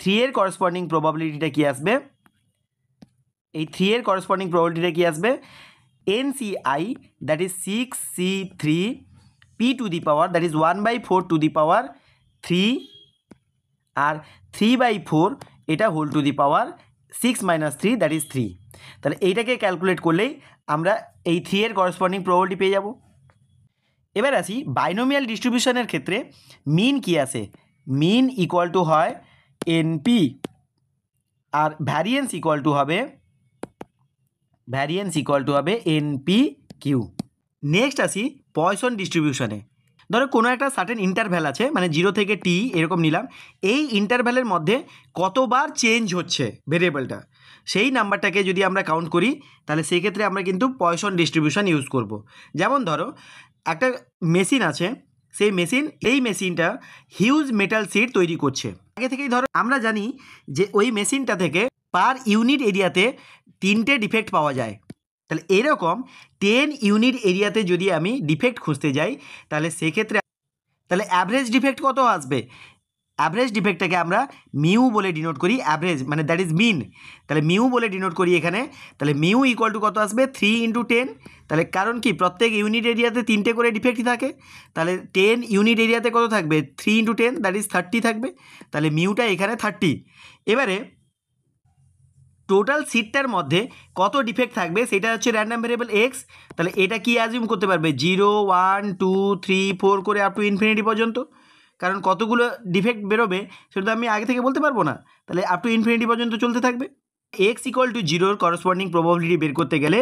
3 এর করসপন্ডিং প্রবাবিলিটিটা কি আসবে, এই 3 এর করসপন্ডিং প্রবাবিলিটিটা কি আসবে, NCI that is 6C3 P to the power that is 1/4 to the power 3 আর 3/4 এটা whole to the power 6 - 3 that is 3। তাহলে এইটাকে ক্যালকুলেট করলেই আমরা এই 3 এর করসপন্ডিং প্রবাবিলিটি পেয়ে যাব। এবার আসি বাইনোমিয়াল ডিস্ট্রিবিউশনের ক্ষেত্রে মিন কি আসে, মিন ইকুয়াল টু হয় এনপি আর ভ্যারিয়েন্স ইকুয়াল টু হবে এনপি কিউ। নেক্সট আসি পয়সন ডিস্ট্রিবিউশনে। ধরো কোনো একটা সার্টেন ইন্টারভ্যাল আছে, মানে 0 থেকে টি এরকম নিলাম, এই ইন্টারভ্যালের মধ্যে কতবার চেঞ্জ হচ্ছে ভেরিয়েবলটা, সেই নাম্বারটাকে যদি আমরা কাউন্ট করি তাহলে সেই ক্ষেত্রে আমরা কিন্তু পয়সন ডিস্ট্রিবিউশন ইউজ করব। যেমন ধরো একটা মেশিন আছে, সেই মেশিনটা হিউজ মেটাল শিট তৈরি করছে। আগে থেকেই ধরো আমরা জানি যে ওই মেশিনটা থেকে পার ইউনিট এরিয়াতে 3টে ডিফেক্ট পাওয়া যায়। তাহলে এরকম 10 ইউনিট এরিয়াতে যদি আমি ডিফেক্ট খুঁজতে যাই তাহলে সেক্ষেত্রে অ্যাভারেজ ডিফেক্ট কত আসবে? অ্যাভারেজ ডিফেক্টটাকে আমরা মিউ বলে ডিনোট করি, অ্যাভারেজ মানে দ্যাট ইজ মিন। তাহলে মিউ বলে ডিনোট করি এখানে। তাহলে মিউ ইকুয়াল টু কত আসবে? 3 × 10। তাহলে কারণ কি প্রত্যেক ইউনিট এরিয়াতে 3টে করে ডিফেক্টই থাকে, তাহলে 10 ইউনিট এরিয়াতে কত থাকবে? 3 × 10 দ্যাট ইজ 30 থাকবে। তাহলে মিউটা এখানে 30। এবারে টোটাল সিটটার মধ্যে কত ডিফেক্ট থাকবে সেটা হচ্ছে র্যান্ডম ভেরিয়েবল এক্স। তাহলে এটা কি অ্যাজিউম করতে পারবে? 0, 1, 2, 3, 4 করে আপ টু ইনফিনিটি পর্যন্ত। কারণ কতগুলো ডিফেক্ট বেরোবে সেটা তো আমি আগে থেকে বলতে পারবো না, তাহলে আপ টু ইনফিনিটি পর্যন্ত চলতে থাকবে। X equal to 0 corresponding probability বের করতে গেলে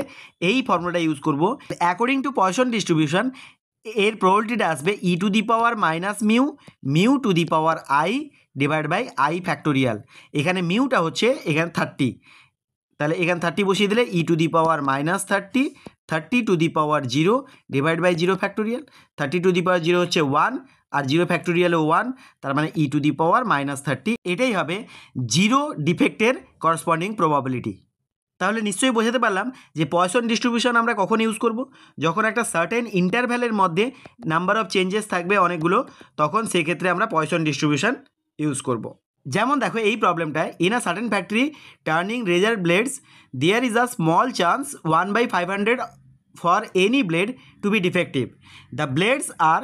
এই ফর্মুলাটা ইউজ করব। অ্যাকর্ডিং টু পয়সন ডিস্ট্রিবিউশন এর প্রবাবিলিটিটা আসবে e to the power minus mu to the power i divide by i factorial. এখানে মিউটা হচ্ছে এখানে 30, তাহলে এখানে 30 বসিয়ে দিলে e to the power minus 30 to the power 0 divide by 0 factorial. 30 to the power 0 হচ্ছে 1 আর 0 ফ্যাক্টোরিয়ালও 1, তার মানে e to the power minus 30। এটাই হবে 0 ডিফেক্টের করসপন্ডিং প্রবাবিলিটি। তাহলে নিশ্চয়ই বোঝাতে পারলাম যে পয়সন ডিস্ট্রিবিউশন আমরা কখন ইউজ করব? যখন একটা সার্টেন ইন্টারভ্যালের মধ্যে নাম্বার অফ চেঞ্জেস থাকবে অনেকগুলো, তখন সেক্ষেত্রে আমরা পয়সন ডিস্ট্রিবিউশন ইউজ করব। যেমন দেখো এই প্রবলেমটায় in a certain factory turning razor blades there is a small chance 1/500 for any blade to be defective. The blades are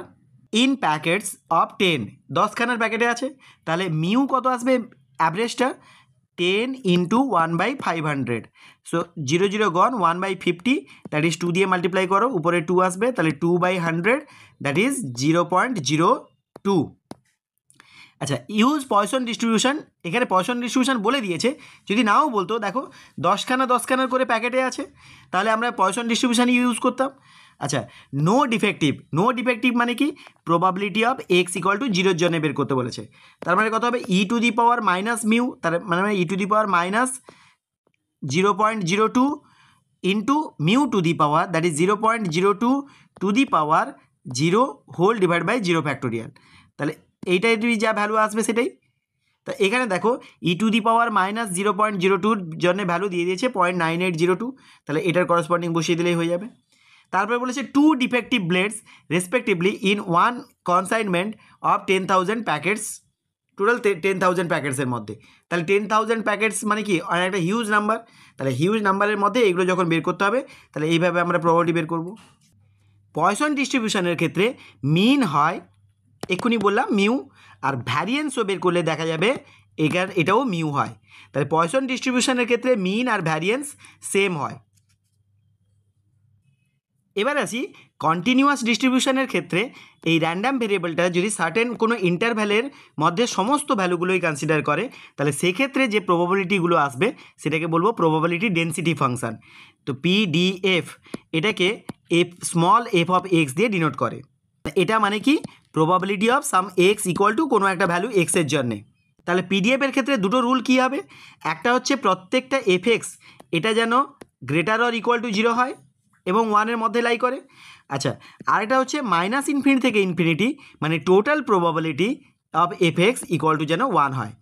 in packets of 10, 10খানার প্যাকেটে আছে। তাহলে মিউ কত আসবে অ্যাভারেজটা? 10 × 1/500। সো 0 0 গন, 1/50 দ্যাট ইজ 2 দিয়ে মাল্টিপ্লাই করো, উপরে 2 আসবে, তাহলে 2/100 দ্যাট ইজ 0.02। আচ্ছা, ইউজ পয়সন ডিস্ট্রিবিউশন। এখানে পয়সন ডিস্ট্রিবিউশন বলে দিয়েছে, যদি নাও বলতো দেখো 10খানার করে প্যাকেটে আছে, তাহলে আমরা পয়সন ডিস্ট্রিবিউশন ইউজ করতাম। আচ্ছা, নো ডিফেক্টিভ মানে কি? Probability of x equal to 0 জন্য বের করতে বলেছে। তার মানে কত হবে? e to the power minus mu, তার মানে e to the power minus 0.02 into mu to the power that is 0.02 to the power 0 whole divide by 0 factorial. তাহলে এইটাই যা ভ্যালু আসবে সেটাই। তা এখানে দেখো e to the power minus 0.02 জন্য ভ্যালু দিয়ে দিয়েছে 0.9802, তাহলে এটার করসপন্ডিং বসিয়ে দিলেই হয়ে যাবে। তারপরে বলেছে 2 defective blades respectively in 1 consignment of 10,000 packets, total 10,000 প্যাকেটসের মধ্যে। তাহলে 10,000 প্যাকেটস মানে কি? একটা হিউজ নাম্বার। তাহলে হিউজ নাম্বারের মধ্যে এগুলো যখন বের করতে হবে, তাহলে এইভাবে আমরা প্রবাবিলিটি বের করব। পয়সন ডিস্ট্রিবিউশনের ক্ষেত্রে মিন হয়, এক্ষুনি বললাম মিউ, আর ভ্যারিয়েন্সও বের করলে দেখা যাবে এটাও মিউ হয়। তাহলে পয়সন ডিস্ট্রিবিউশনের ক্ষেত্রে মিন আর ভ্যারিয়েন্স সেম হয়। এবার আসি কন্টিনিউয়াস ডিস্ট্রিবিউশনের ক্ষেত্রে এই র্যান্ডাম ভেরিয়েবলটা যদি সার্টেন কোনো ইন্টারভ্যালের মধ্যে সমস্ত ভ্যালুগুলোই কনসিডার করে, তাহলে সেক্ষেত্রে যে প্রবাবিলিটিগুলো আসবে সেটাকে বলবো প্রবাবিলিটি ডেন্সিটি ফাংশন। তো পিডিএফ এটাকে স্মল এফ অফ এক্স দিয়ে ডিনোট করে। এটা মানে কি? Probability of some x equal two কোনো একটা ভ্যালু এক্সের জন্যে। তাহলে পিডিএফের ক্ষেত্রে দুটো রুল কী হবে? একটা হচ্ছে প্রত্যেকটা এফ এক্স এটা যেন গ্রেটার অর ইকুয়াল টু 0 হয় এবং 1-এর মধ্যে লাই করে। আচ্ছা, আরেকটা হচ্ছে মাইনাস ইনফিনিটি থেকে ইনফিনিটি, মানে total probability of F x equal two যেন 1 হয়।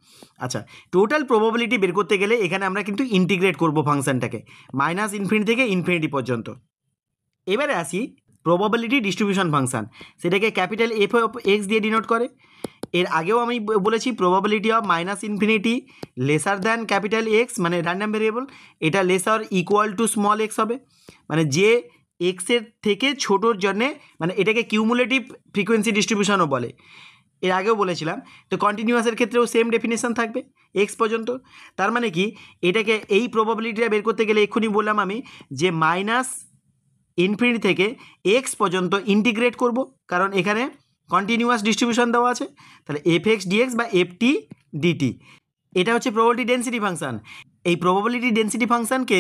আচ্ছা, টোটাল প্রবাবিলিটি বের করতে গেলে এখানে আমরা কিন্তু ইন্টিগ্রেট করব ফাংশনটাকে মাইনাস ইনফিনিটি থেকে ইনফিনিটি পর্যন্ত। এবারে আসি প্রবাবিলিটি ডিস্ট্রিবিউশন ফাংশন, সেটাকে ক্যাপিটাল এফ অফ এক্স দিয়ে ডিনোট করে। এর আগেও আমি বলেছি probability of minus infinity lesser than capital x, মানে র্যান্ডাম ভেরিয়েবল, এটা lesser equal to small x হবে, মানে যে এক্সের থেকে ছোটোর জন্যে, মানে এটাকে কিউমুলেটিভ ফ্রিকোয়েন্সি ডিস্ট্রিবিউশনও বলে, এর আগেও বলেছিলাম। তো কন্টিনিউয়াসের ক্ষেত্রেও সেম ডেফিনেশন থাকবে এক্স পর্যন্ত। তার মানে কি? এটাকে এই প্রবাবিলিটিটা বের করতে গেলে এক্ষুনি বললাম আমি যে মাইনাস ইনফিনিটি থেকে এক্স পর্যন্ত ইন্টিগ্রেট করব, কারণ এখানে কন্টিনিউয়াস ডিস্ট্রিবিউশন দেওয়া আছে। তাহলে এফ এক্স ডিএক্স বা এফ টি ডিটি, এটা হচ্ছে প্রবাবিলিটি ডেন্সিটি ফাংশন। এই প্রবাবিলিটি ডেন্সিটি ফাংশনকে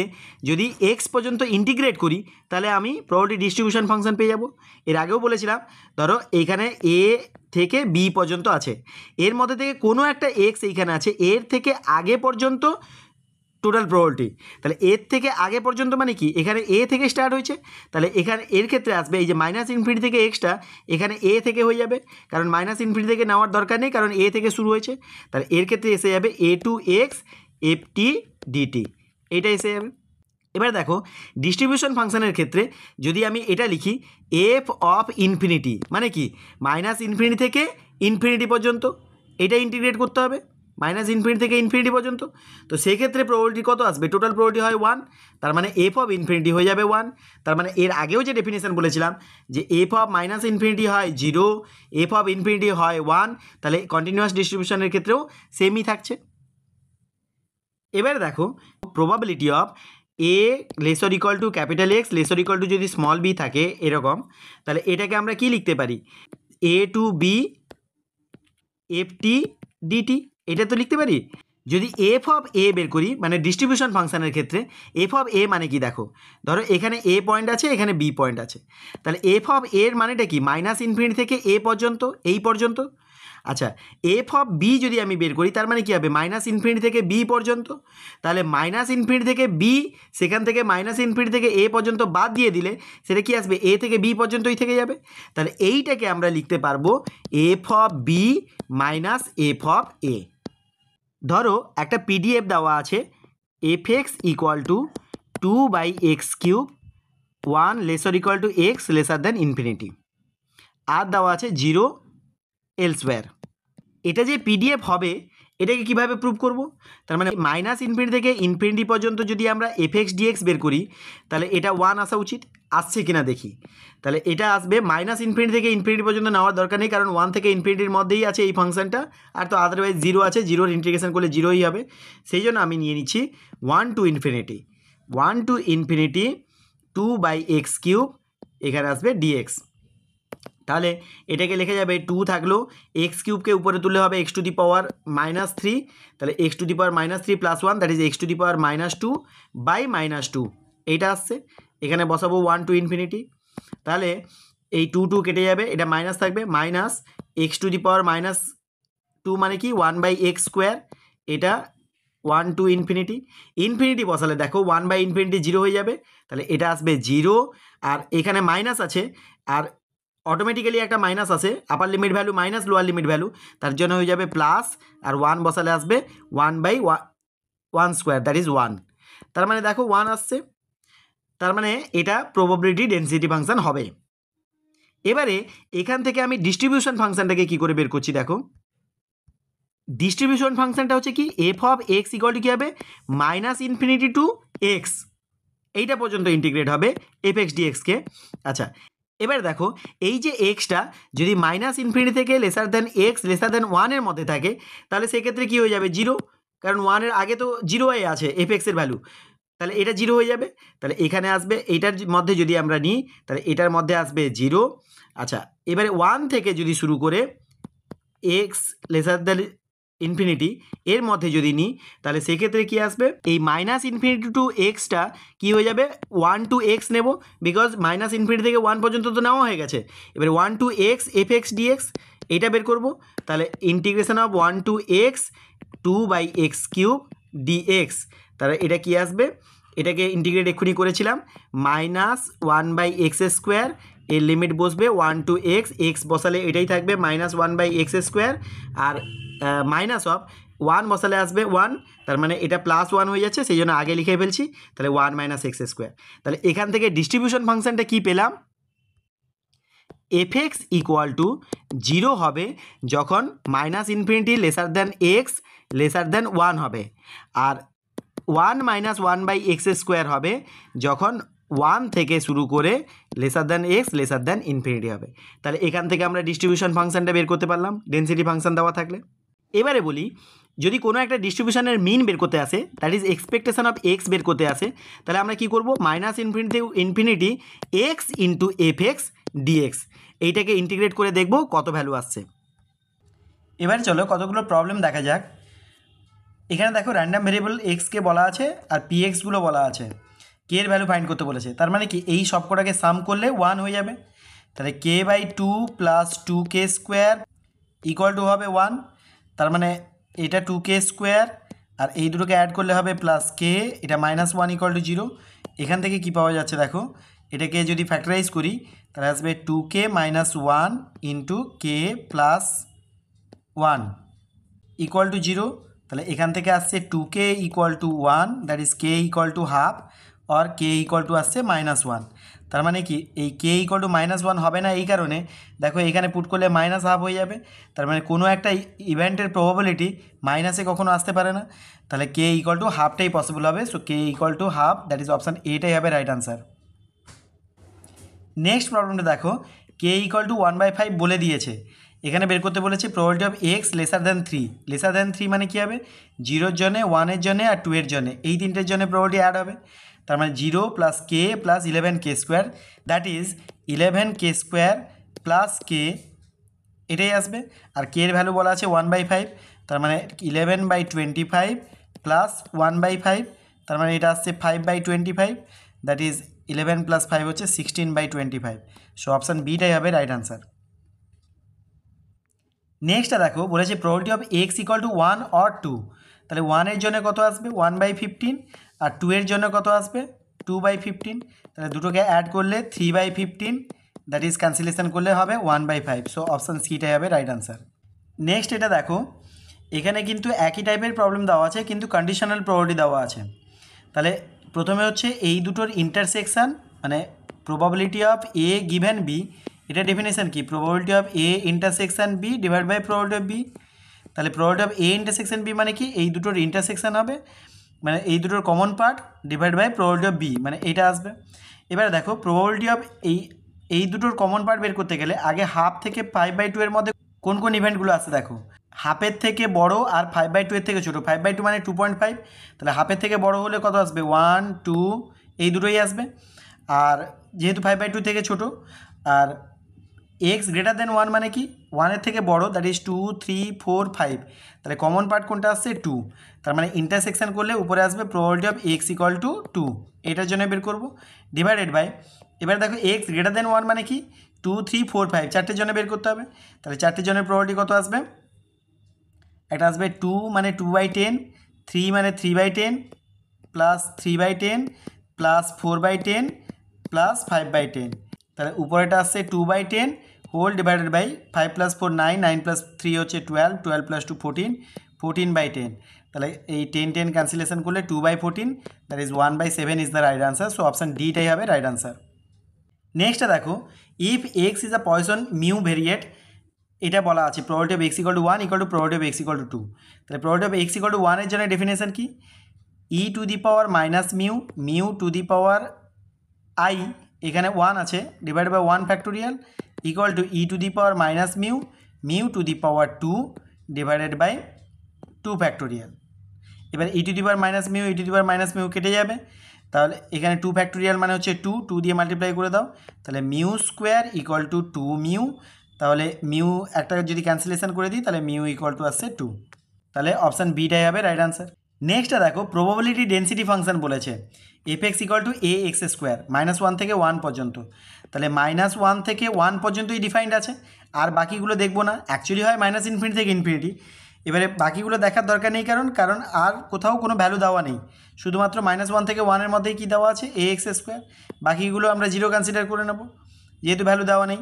যদি এক্স পর্যন্ত ইন্টিগ্রেট করি তাহলে আমি প্রবাবিলিটি ডিস্ট্রিবিউশন ফাংশন পেয়ে যাব। এর আগেও বলেছিলাম, ধরো এইখানে এ থেকে বি পর্যন্ত আছে, এর মধ্যে থেকে কোনো একটা এক্স এইখানে আছে, এর থেকে আগে পর্যন্ত টোটাল প্রবাবিলিটি। তাহলে এর থেকে আগে পর্যন্ত মানে কি, এখানে এ থেকে স্টার্ট হয়েছে, তাহলে এখানে এর ক্ষেত্রে আসবে এই যে -∞ থেকে এক্সটা এখানে এ থেকে হয়ে যাবে, কারণ -∞ থেকে নেওয়ার দরকার নেই, কারণ এ থেকে শুরু হয়েছে। তাহলে এর ক্ষেত্রে এসে যাবে a2x ft dt, এটা এসে যাবে। এবার দেখো ডিস্ট্রিবিউশন ফাংশনের ক্ষেত্রে যদি আমি এটা লিখি এফ অফ ইনফিনিটি, মানে কি -∞ থেকে ইনফিনিটি পর্যন্ত, এটা ইন্টিগ্রেট করতে হবে -∞ থেকে ইনফিনিটি পর্যন্ত। তো সেক্ষেত্রে প্রবাবিলিটি কত আসবে, টোটাল প্রবাবিলিটি হয় 1, তার মানে এফ অফ ইনফিনিটি হয়ে যাবে 1। তার মানে এর আগেও যে ডেফিনেশন বলেছিলাম যে এফ অফ -∞ হয় 0, এফ অফ ইনফিনিটি হয় 1, তাহলে কন্টিনিউয়াস ডিস্ট্রিবিউশনের ক্ষেত্রেও সেমই থাকছে। এবারে দেখো probability of a lesser equal to capital x lesser equal to যদি স্মল বি থাকে এরকম, তাহলে এটাকে আমরা কি লিখতে পারি, a to b f t dt, এটা তো লিখতে পারি। যদি এফ অফ এ বের করি মানে ডিস্ট্রিবিউশন ফাংশনের ক্ষেত্রে এফ অফ এ মানে কি, দেখো ধরো এখানে এ পয়েন্ট আছে, এখানে বি পয়েন্ট আছে, তাহলে এফ অফ এর মানেটা কি -∞ থেকে এ পর্যন্ত, এই পর্যন্ত। আচ্ছা এফ অফ বি যদি আমি বের করি তার মানে কি হবে -∞ থেকে বি পর্যন্ত, তাহলে -∞ থেকে বি, সেখান থেকে -∞ থেকে এ পর্যন্ত বাদ দিয়ে দিলে সেটা কি আসবে, এ থেকে বি পর্যন্তই থেকে যাবে। তাহলে এইটাকে আমরা লিখতে পারবো f of b minus f of a. ধরো একটা পিডিএফ দেওয়া আছে fx equal to 2/x³ 1 lesser equal to x lesser than infinity, আর দেওয়া আছে 0 এলসওয়্যার। এটা যে পিডিএফ হবে এটাকে কিভাবে প্রুভ করব, তার মানে -∞ থেকে ইনফিনিটি পর্যন্ত যদি আমরা fx dx বের করি তাহলে এটা 1 আসা উচিত, আসছে কিনা দেখি। তাহলে এটা আসবে -∞ থেকে ইনফিনিটি পর্যন্ত নেওয়ার দরকার নেই, কারণ 1 থেকে ইনফিনিটির মধ্যেই আছে এই ফাংশনটা, আর তো আদারওয়াইজ 0 আছে, 0-র ইন্টিগ্রেশন করলে 0ই হবে। সেই জন্য আমি নিয়ে নিচ্ছি 1 to ইনফিনিটি 2/x³ এখানে আসবে dx। তাহলে এটাকে লেখা যাবে 2 থাকলো, x³ উপরে তুললে হবে x⁻⁻3, তাহলে x⁻⁻3 + 1 দ্যাট ইজ x⁻2/-2, এইটা আসছে। এখানে বসাবো 1 to ইনফিনিটি, তাহলে এই 2 কেটে যাবে, এটা মাইনাস থাকবে, -x⁻2 মানে কি 1/x², এটা 1 to ইনফিনিটি বসালে দেখো 1/∞ 0 হয়ে যাবে, তাহলে এটা আসবে 0, আর এখানে মাইনাস আছে, আর অটোমেটিক্যালি একটা মাইনাস আসে, আপার limit value minus lower limit value, তার জন্য হয়ে যাবে প্লাস, আর 1 বসালে আসবে 1/1² দ্যাট ইজ 1। তার মানে দেখো 1 আসছে, তার মানে এটা প্রবাবিলিটি ডেনসিটি ফাংশন হবে। এবারে এখান থেকে আমি ডিস্ট্রিবিউশন ফাংশনটাকে কি করে বের করছি, দেখো ডিস্ট্রিবিউশন ফাংশনটা হচ্ছে কি f of x equal to কী হবে -∞ টু এক্স, এইটা পর্যন্ত ইন্টিগ্রেট হবে fx dxকে। আচ্ছা এবার দেখো এই যে এক্সটা যদি -∞ থেকে lesser than x lesser than 1-এর মধ্যে থাকে তাহলে সেক্ষেত্রে কী হয়ে যাবে 0, কারণ 1-এর আগে তো 0 আছে fx-এর ভ্যালু, তাহলে এটা 0 হয়ে যাবে। তাহলে এখানে আসবে এইটার মধ্যে যদি আমরা নিই তাহলে এটার মধ্যে আসবে 0। আচ্ছা এবারে 1 থেকে যদি শুরু করে এক্স লেসার দেন ইনফিনিটি এর মধ্যে যদি নিই তাহলে সেক্ষেত্রে কি আসবে, এই -∞ টু এক্সটা কী হয়ে যাবে 1 to x নেব, বিকজ -∞ থেকে 1 পর্যন্ত তো নেওয়া হয়ে গেছে। এবার 1 to x fx dx এইটা বের করব, তাহলে integration of 1 to x 2/x³ dx, তাহলে এটা কি আসবে, এটাকে ইন্টিগ্রেট এক্ষুনি করেছিলাম -1/x², এর লিমিট বসবে 1 to x, এক্স বসালে এটাই থাকবে -1/x², আর মাইনাস অফ 1 বসালে আসবে 1, তার মানে এটা +1 হয়ে যাচ্ছে, সেই জন্য আগে লিখে ফেলছি, তাহলে 1 - x²। তাহলে এখান থেকে ডিস্ট্রিবিউশন ফাংশনটা কি পেলাম, fx ইকুয়াল টু 0 হবে যখন -∞ লেসার দেন এক্স লেসার দেন 1 হবে, আর 1 - 1/x² হবে যখন 1 থেকে শুরু করে laser than x lesser than infinity হবে। তাহলে এখান থেকে আমরা ডিস্ট্রিবিউশন ফাংশনটা বের করতে পারলাম ডেনসিটি ফাংশন দেওয়া থাকলে। এবারে বলি যদি কোনো একটা ডিস্ট্রিবিউশনের মিন বের করতে আসে that is expectation of x বের করতে আসে, তাহলে আমরা কি করব -∞ x ইন্টু fx dx, এইটাকে ইন্টিগ্রেট করে দেখব কত ভ্যালু আসছে। এবারে চলো কতগুলো প্রবলেম দেখা যাক। এখানে দেখো র্যান্ডাম ভেরিয়েবল এক্সকে বলা আছে আর পিএক্সগুলো বলা আছে, কে এর ভ্যালু ফাইন্ড করতে বলেছে, তার মানে কি এই সবকটাকে সাম করলে 1 হয়ে যাবে, তাহলে k/2 + 2k² ইকুয়াল টু হবে 1, তার মানে এটা 2k² আর এই দুটোকে অ্যাড করলে হবে প্লাস কে, এটা -1 ইকুয়াল টু 0। এখান থেকে কি পাওয়া যাচ্ছে দেখো, এটাকে যদি ফ্যাক্টরাইজ করি তাহলে আসবে 2k - 1 into k plus 1 equal to 0। তাহলে এখান থেকে আসছে 2k equal to 1, that is k equal to half, আর কে ইকুয়াল টু আসছে -1। তার মানে কি এই কে ইকুয়াল টু -1 হবে না, এই কারণে দেখো এখানে পুট করলে -1/2 হয়ে যাবে। তার মানে কোনো একটা ইভেন্টের প্রবাবিলিটি মাইনাসে কখনো আসতে পারে না, তাহলে কে ইকুয়াল টু হাফটাই পসিবল হবে। So k equal to half, that is option এটাই হবে রাইট আনসার। নেক্সট প্রবলেমটা দেখো, কে ইকুয়াল টু 1/5 বলে দিয়েছে, এখানে বের করতে বলেছে probability of x lesser than 3। Lesser than 3 মানে কী হবে, 0-র জন্যে, 1-এর জন্যে আর 2-এর জন্যে, এই তিনটের জন্য প্রবাবিলিটি অ্যাড হবে। তার মানে 0 plus k plus 11k², that is 11k² plus k, এটাই আসবে। আর কে এর ভ্যালু বলা আছে 1/5, তার মানে 11/25 প্লাস 1/5, তার মানে এটা আসছে 5/25, দ্যাট ইজ 11 প্লাস 5 হচ্ছে 16/25। সো অপশান বিটাই হবে রাইট আনসার। নেক্সটটা দেখো বলেছে probability of x equal to 1 or 2, তাহলে 1-এর জন্য কত আসবে 1/15, আর 2-এর জন্য কত আসবে 2/15। তাহলে দুটোকে অ্যাড করলে 3/15, দ্যাট ইজ ক্যান্সেলেশন করলে হবে 1/5। সো অপশান সিটাই হবে রাইট আনসার। নেক্সট এটা দেখো, এখানে কিন্তু একই টাইপের প্রবলেম দেওয়া আছে কিন্তু কন্ডিশনাল প্রবাবিলিটি দেওয়া আছে। তাহলে প্রথমে হচ্ছে এই দুটোর ইন্টারসেকশান, মানে probability of a given b, এটা ডেফিনেশন কি, probability of a intersection b divide by probability of b. তাহলে probability of a intersection b মানে কি, এই দুটোর ইন্টারসেকশান হবে, মানে এই দুটোর common part divide by probability of b, মানে এইটা আসবে। এবারে দেখো প্রবাবিলিটি অফ এই দুটোর কমন পার্ট বের করতে গেলে আগে হাফ থেকে 5/2 এর মধ্যে কোন কোন ইভেন্টগুলো আসছে দেখো, হাফের থেকে বড় আর 5/2 এর থেকে ছোটো, 5/2 মানে 2.5, তাহলে হাফের থেকে বড় হলে কত আসবে 1, 2, এই দুটোই আসবে। আর যেহেতু 5/2 থেকে ছোটো, আর এক্স গ্রেটার দেন 1 মানে কি 1-এর থেকে বড়, দ্যাট ইজ 2, 3, 4, 5, তাহলে কমন পার্ট কোনটা আসছে 2, তার মানে ইন্টারসেকশন করলে উপরে আসবে probability of x equal to 2, এটার জন্য বের করবো ডিভাইডেড বাই, এবার দেখো এক্স গ্রেটার দেন 1 মানে কি 2, 3, 4, 5, চারটের জন্য বের করতে হবে। তাহলে চারটের জন্য প্রবাবিলিটি কত আসবে, একটা আসবে 2 মানে 2/10, 3 মানে 3/10, প্লাস 3/10, প্লাস 4/10, প্লাস 5/10, তাহলে উপরেটা আসছে 2/10 whole divided by 5 plus 4 9, 9 plus 3 হচ্ছে 12, 12 প্লাস 2 14, 14/10, তাহলে এই 10 ক্যান্সেলেশন করলে 2/14, that is 1/7 is the right answer. So option ডিটাই হবে রাইট আনসার। নেক্সটটা দেখো, if x is a Poisson mu variate, এটা বলা আছে probability of x equal to 1 equal to probability of x equal to 2। তাহলে probability of x equal to 1 এর জন্য ডেফিনেশন কি, e to the power minus mu, mu to the power i, এখানে 1 আছে, divide by 1 factorial equal to e to the power minus mu, mu to the power 2 divided by 2 factorial. এবার e to the power minus mu, e to the power minus mu কেটে যাবে, তাহলে এখানে 2 factorial মানে হচ্ছে 2 দিয়ে multiply করে দাও, তাহলে mu square equal to 2 mu, তাহলে মিউ একটা যদি ক্যান্সেলেশন করে দিই তাহলে মিউ ইকুয়াল টু আসছে 2, তাহলে অপশান বিটাই হবে রাইট আনসার। নেক্সটটা দেখো প্রবাবিলিটি ডেন্সিটি ফাংশন বলেছে f x equal to a x square, -1 থেকে 1 পর্যন্ত, তাহলে -1 থেকে 1 পর্যন্তই ডিফাইন্ড আছে, আর বাকিগুলো দেখবো না, অ্যাকচুয়ালি হয় -ইনফিনিটি থেকে ইনফিনিটি। এবারে বাকিগুলো দেখার দরকার নেই, কারণ আর কোথাও কোনো ভ্যালু দেওয়া নেই, শুধুমাত্র -1 থেকে 1-এর মধ্যেই কী দেওয়া আছে এ এক্স স্কোয়ার, বাকিগুলো আমরা 0 কনসিডার করে নেব যেহেতু ভ্যালু দেওয়া নেই।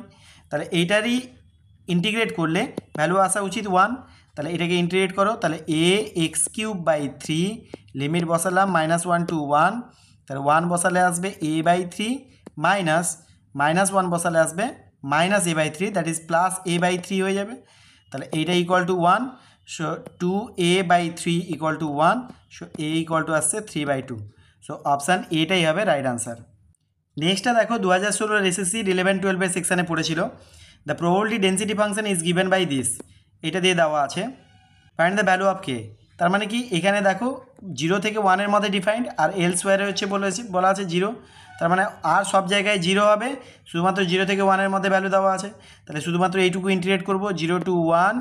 তাহলে এইটারই ইন্টিগ্রেট করলে ভ্যালু আসা উচিত 1, তাহলে এটাকে ইন্টিগ্রেট করো, তাহলে এ x³/3, লিমিট বসালাম -1 to 1, তাহলে 1 বসালে আসবে a/3 মাইনাস -1 বসালে আসবে -a/3, that is plus a/3 হয়ে যাবে, তাহলে এইটা equal to 1, so 2a/3 equal to 1, so a equal to আসছে 3/2। সো অপশান এটাই হবে রাইট আনসার। নেক্সটটা দেখো 2016 এসএসসি 11-12 সেকশানে পড়েছিল, the probability density function is given by this, এটা দিয়ে দেওয়া আছে, find the value of k. তার মানে কি এখানে দেখো 0 থেকে 1-এর মধ্যে ডিফাইন্ড, আর এলসওয়্যারে হচ্ছে বলা আছে 0, তার মানে আর সব জায়গায় 0 হবে, শুধুমাত্র 0 থেকে 1-এর মধ্যে ভ্যালু দেওয়া আছে, তাহলে শুধুমাত্র এইটুকু ইন্টিগ্রেট করবো 0 to 1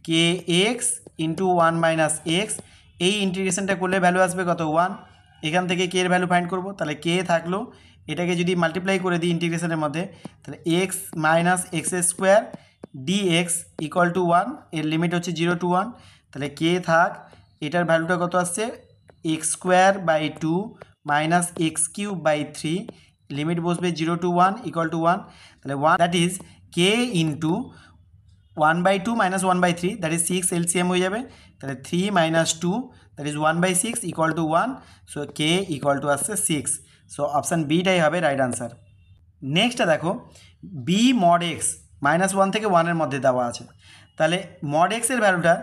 K x into 1 minus x, এই ইন্টিগ্রেশনটা করলে ভ্যালু আসবে কত 1, এখান থেকে কে এর ভ্যালু ফাইন্ড করবো, তাহলে কে থাকলো, এটাকে যদি মাল্টিপ্লাই করে দিই ইন্টিগ্রেশনের মধ্যে, তাহলে x minus x square d x equal to 1, এর লিমিট হচ্ছে 0 to 1, তাহলে কে থাক এটার ভ্যালুটা কত আসছে x square by two minus x cube by three, limit বসবে 0 to 1 ইকুয়াল টু 1, তাহলে 1 that is k into 1/2 minus 1/3 that is 6, LCM হয়ে যাবে, তাহলে 3 minus 2 that is 1/6 equal to 1, so k equal to আসছে 6, সো অপশান বিটাই হবে right answer. নেক্সটটা দেখো B mod x -1 থেকে 1-এর মধ্যে দেওয়া আছে, তাহলে মড এক্সের ভ্যালুটা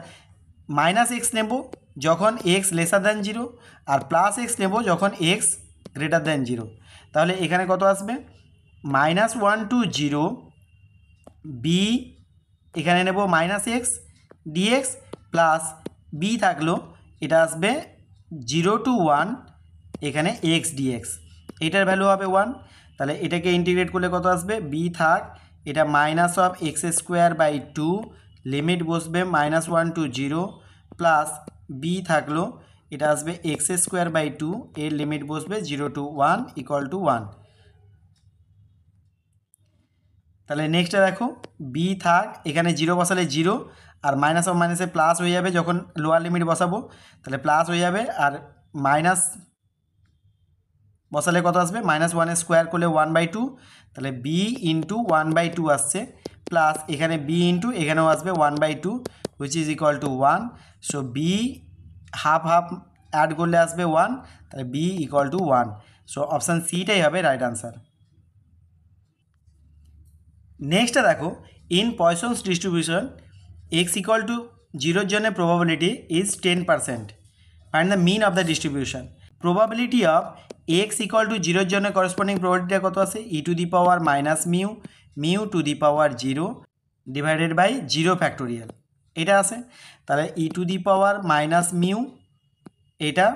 মাইনাস এক্স নেব যখন এক্স লেসার দ্যান 0 আর প্লাস এক্স নেব যখন এক্স গ্রেটার দ্যান 0, তাহলে এখানে কত আসবে -1 to 0 বি, এখানে নেব minus x d x plus b থাকলো এটা আসবে 0 to 1 এখানে এক্স ডিএক্স, এটার ভ্যালু হবে 1, তাহলে এটাকে ইন্টিগ্রেট করলে কত আসবে বি থাক এটা minus of x square by two, limit বসবে -1 to 0 প্লাস বি থাকলো এটা আসবে এক্স স্কোয়ার বাই টু, এর লিমিট বসবে 0 to 1 ইকুয়াল টু 1। তাহলে নেক্সটটা দেখো বি থাক এখানে 0 বসালে 0 আর মাইনাস অফ মাইনাসে প্লাস হয়ে যাবে যখন লোয়ার লিমিট বসাবো, তাহলে প্লাস হয়ে যাবে আর মাইনাস বসালে কত আসবে -1 স্কোয়ার করলে 1/2, তাহলে বি ইন্টু 1/2 আসছে প্লাস এখানে বি ইন্টু এখানেও আসবে 1/2 which is equal to 1, so b half half add করলে আসবে 1, তাহলে b equal to 1, so option সিটাই হবে রাইট আনসার। নেক্সটটা দেখো in Poisson's distribution x equal to 0-এর জন্য probability is 10%, find the mean of the distribution. Probability of x equal to 0-এর জন্য করসপন্ডিং প্রবাবিলিটিটা কত আছে e to the power minus mu, mu to the power 0 divided by 0 factorial, এটা আছে, তাহলে e to the power minus mu এটা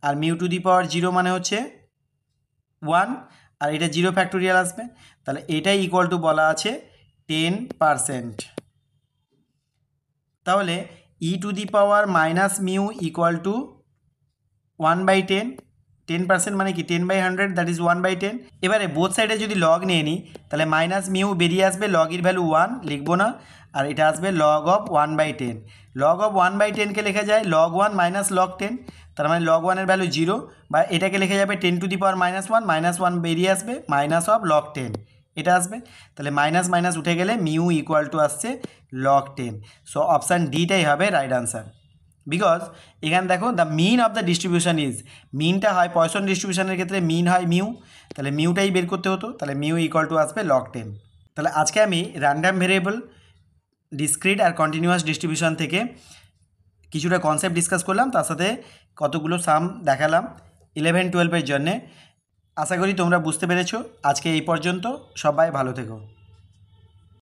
আর মিউ টু দি পাওয়ার 0 মানে হচ্ছে 1 আর এটা 0 ফ্যাক্টোরিয়াল আসবে, তাহলে এটাই ইকুয়াল টু বলা আছে 10%, তাহলে e to the power minus mu equal to 1/10, 10% মানে কি 10/100 দ্যাট ইজ 1/10। এবারে বোথ সাইডে যদি লগ নিয়ে নিই তাহলে মাইনাস মিউ বেরিয়ে আসবে, লগের ভ্যালু 1 লিখবো না, আর এটা আসবে লগ অফ 1/10, লগ অফ 1/10কে লেখা যায় লগ 1 মাইনাস লগ 10, তার মানে লগ 1-এর ভ্যালু 0, বা এটাকে লেখা যাবে 10 টু দি পাওয়ার -1 বেরিয়ে আসবে মাইনাস অফ লগ 10, এটা আসবে, তাহলে মাইনাস মাইনাস উঠে গেলে মিউ ইকুয়াল টু আসছে লগ 10, সো অপশান ডিটাই হবে রাইট আনসার। বিকজ এখানে দেখো the mean of the distribution is, মিনটা হয় পয়সন ডিস্ট্রিবিউশনের ক্ষেত্রে মিন হয় মিউ, তাহলে মিউটাই বের করতে হতো, তাহলে মিউ ইকুয়াল টু আসবে লগ 10। তাহলে আজকে আমি র্যান্ডাম ভেরিয়েবল, ডিসক্রিট আর কন্টিনিউয়াস ডিস্ট্রিবিউশন থেকে কিছুটা কনসেপ্ট ডিসকাস করলাম, তার সাথে কতগুলো সাম দেখালাম 11-12-এর জন্যে। আশা করি তোমরা বুঝতে পেরেছো। আজকে এই পর্যন্ত, সবাই ভালো থেকো।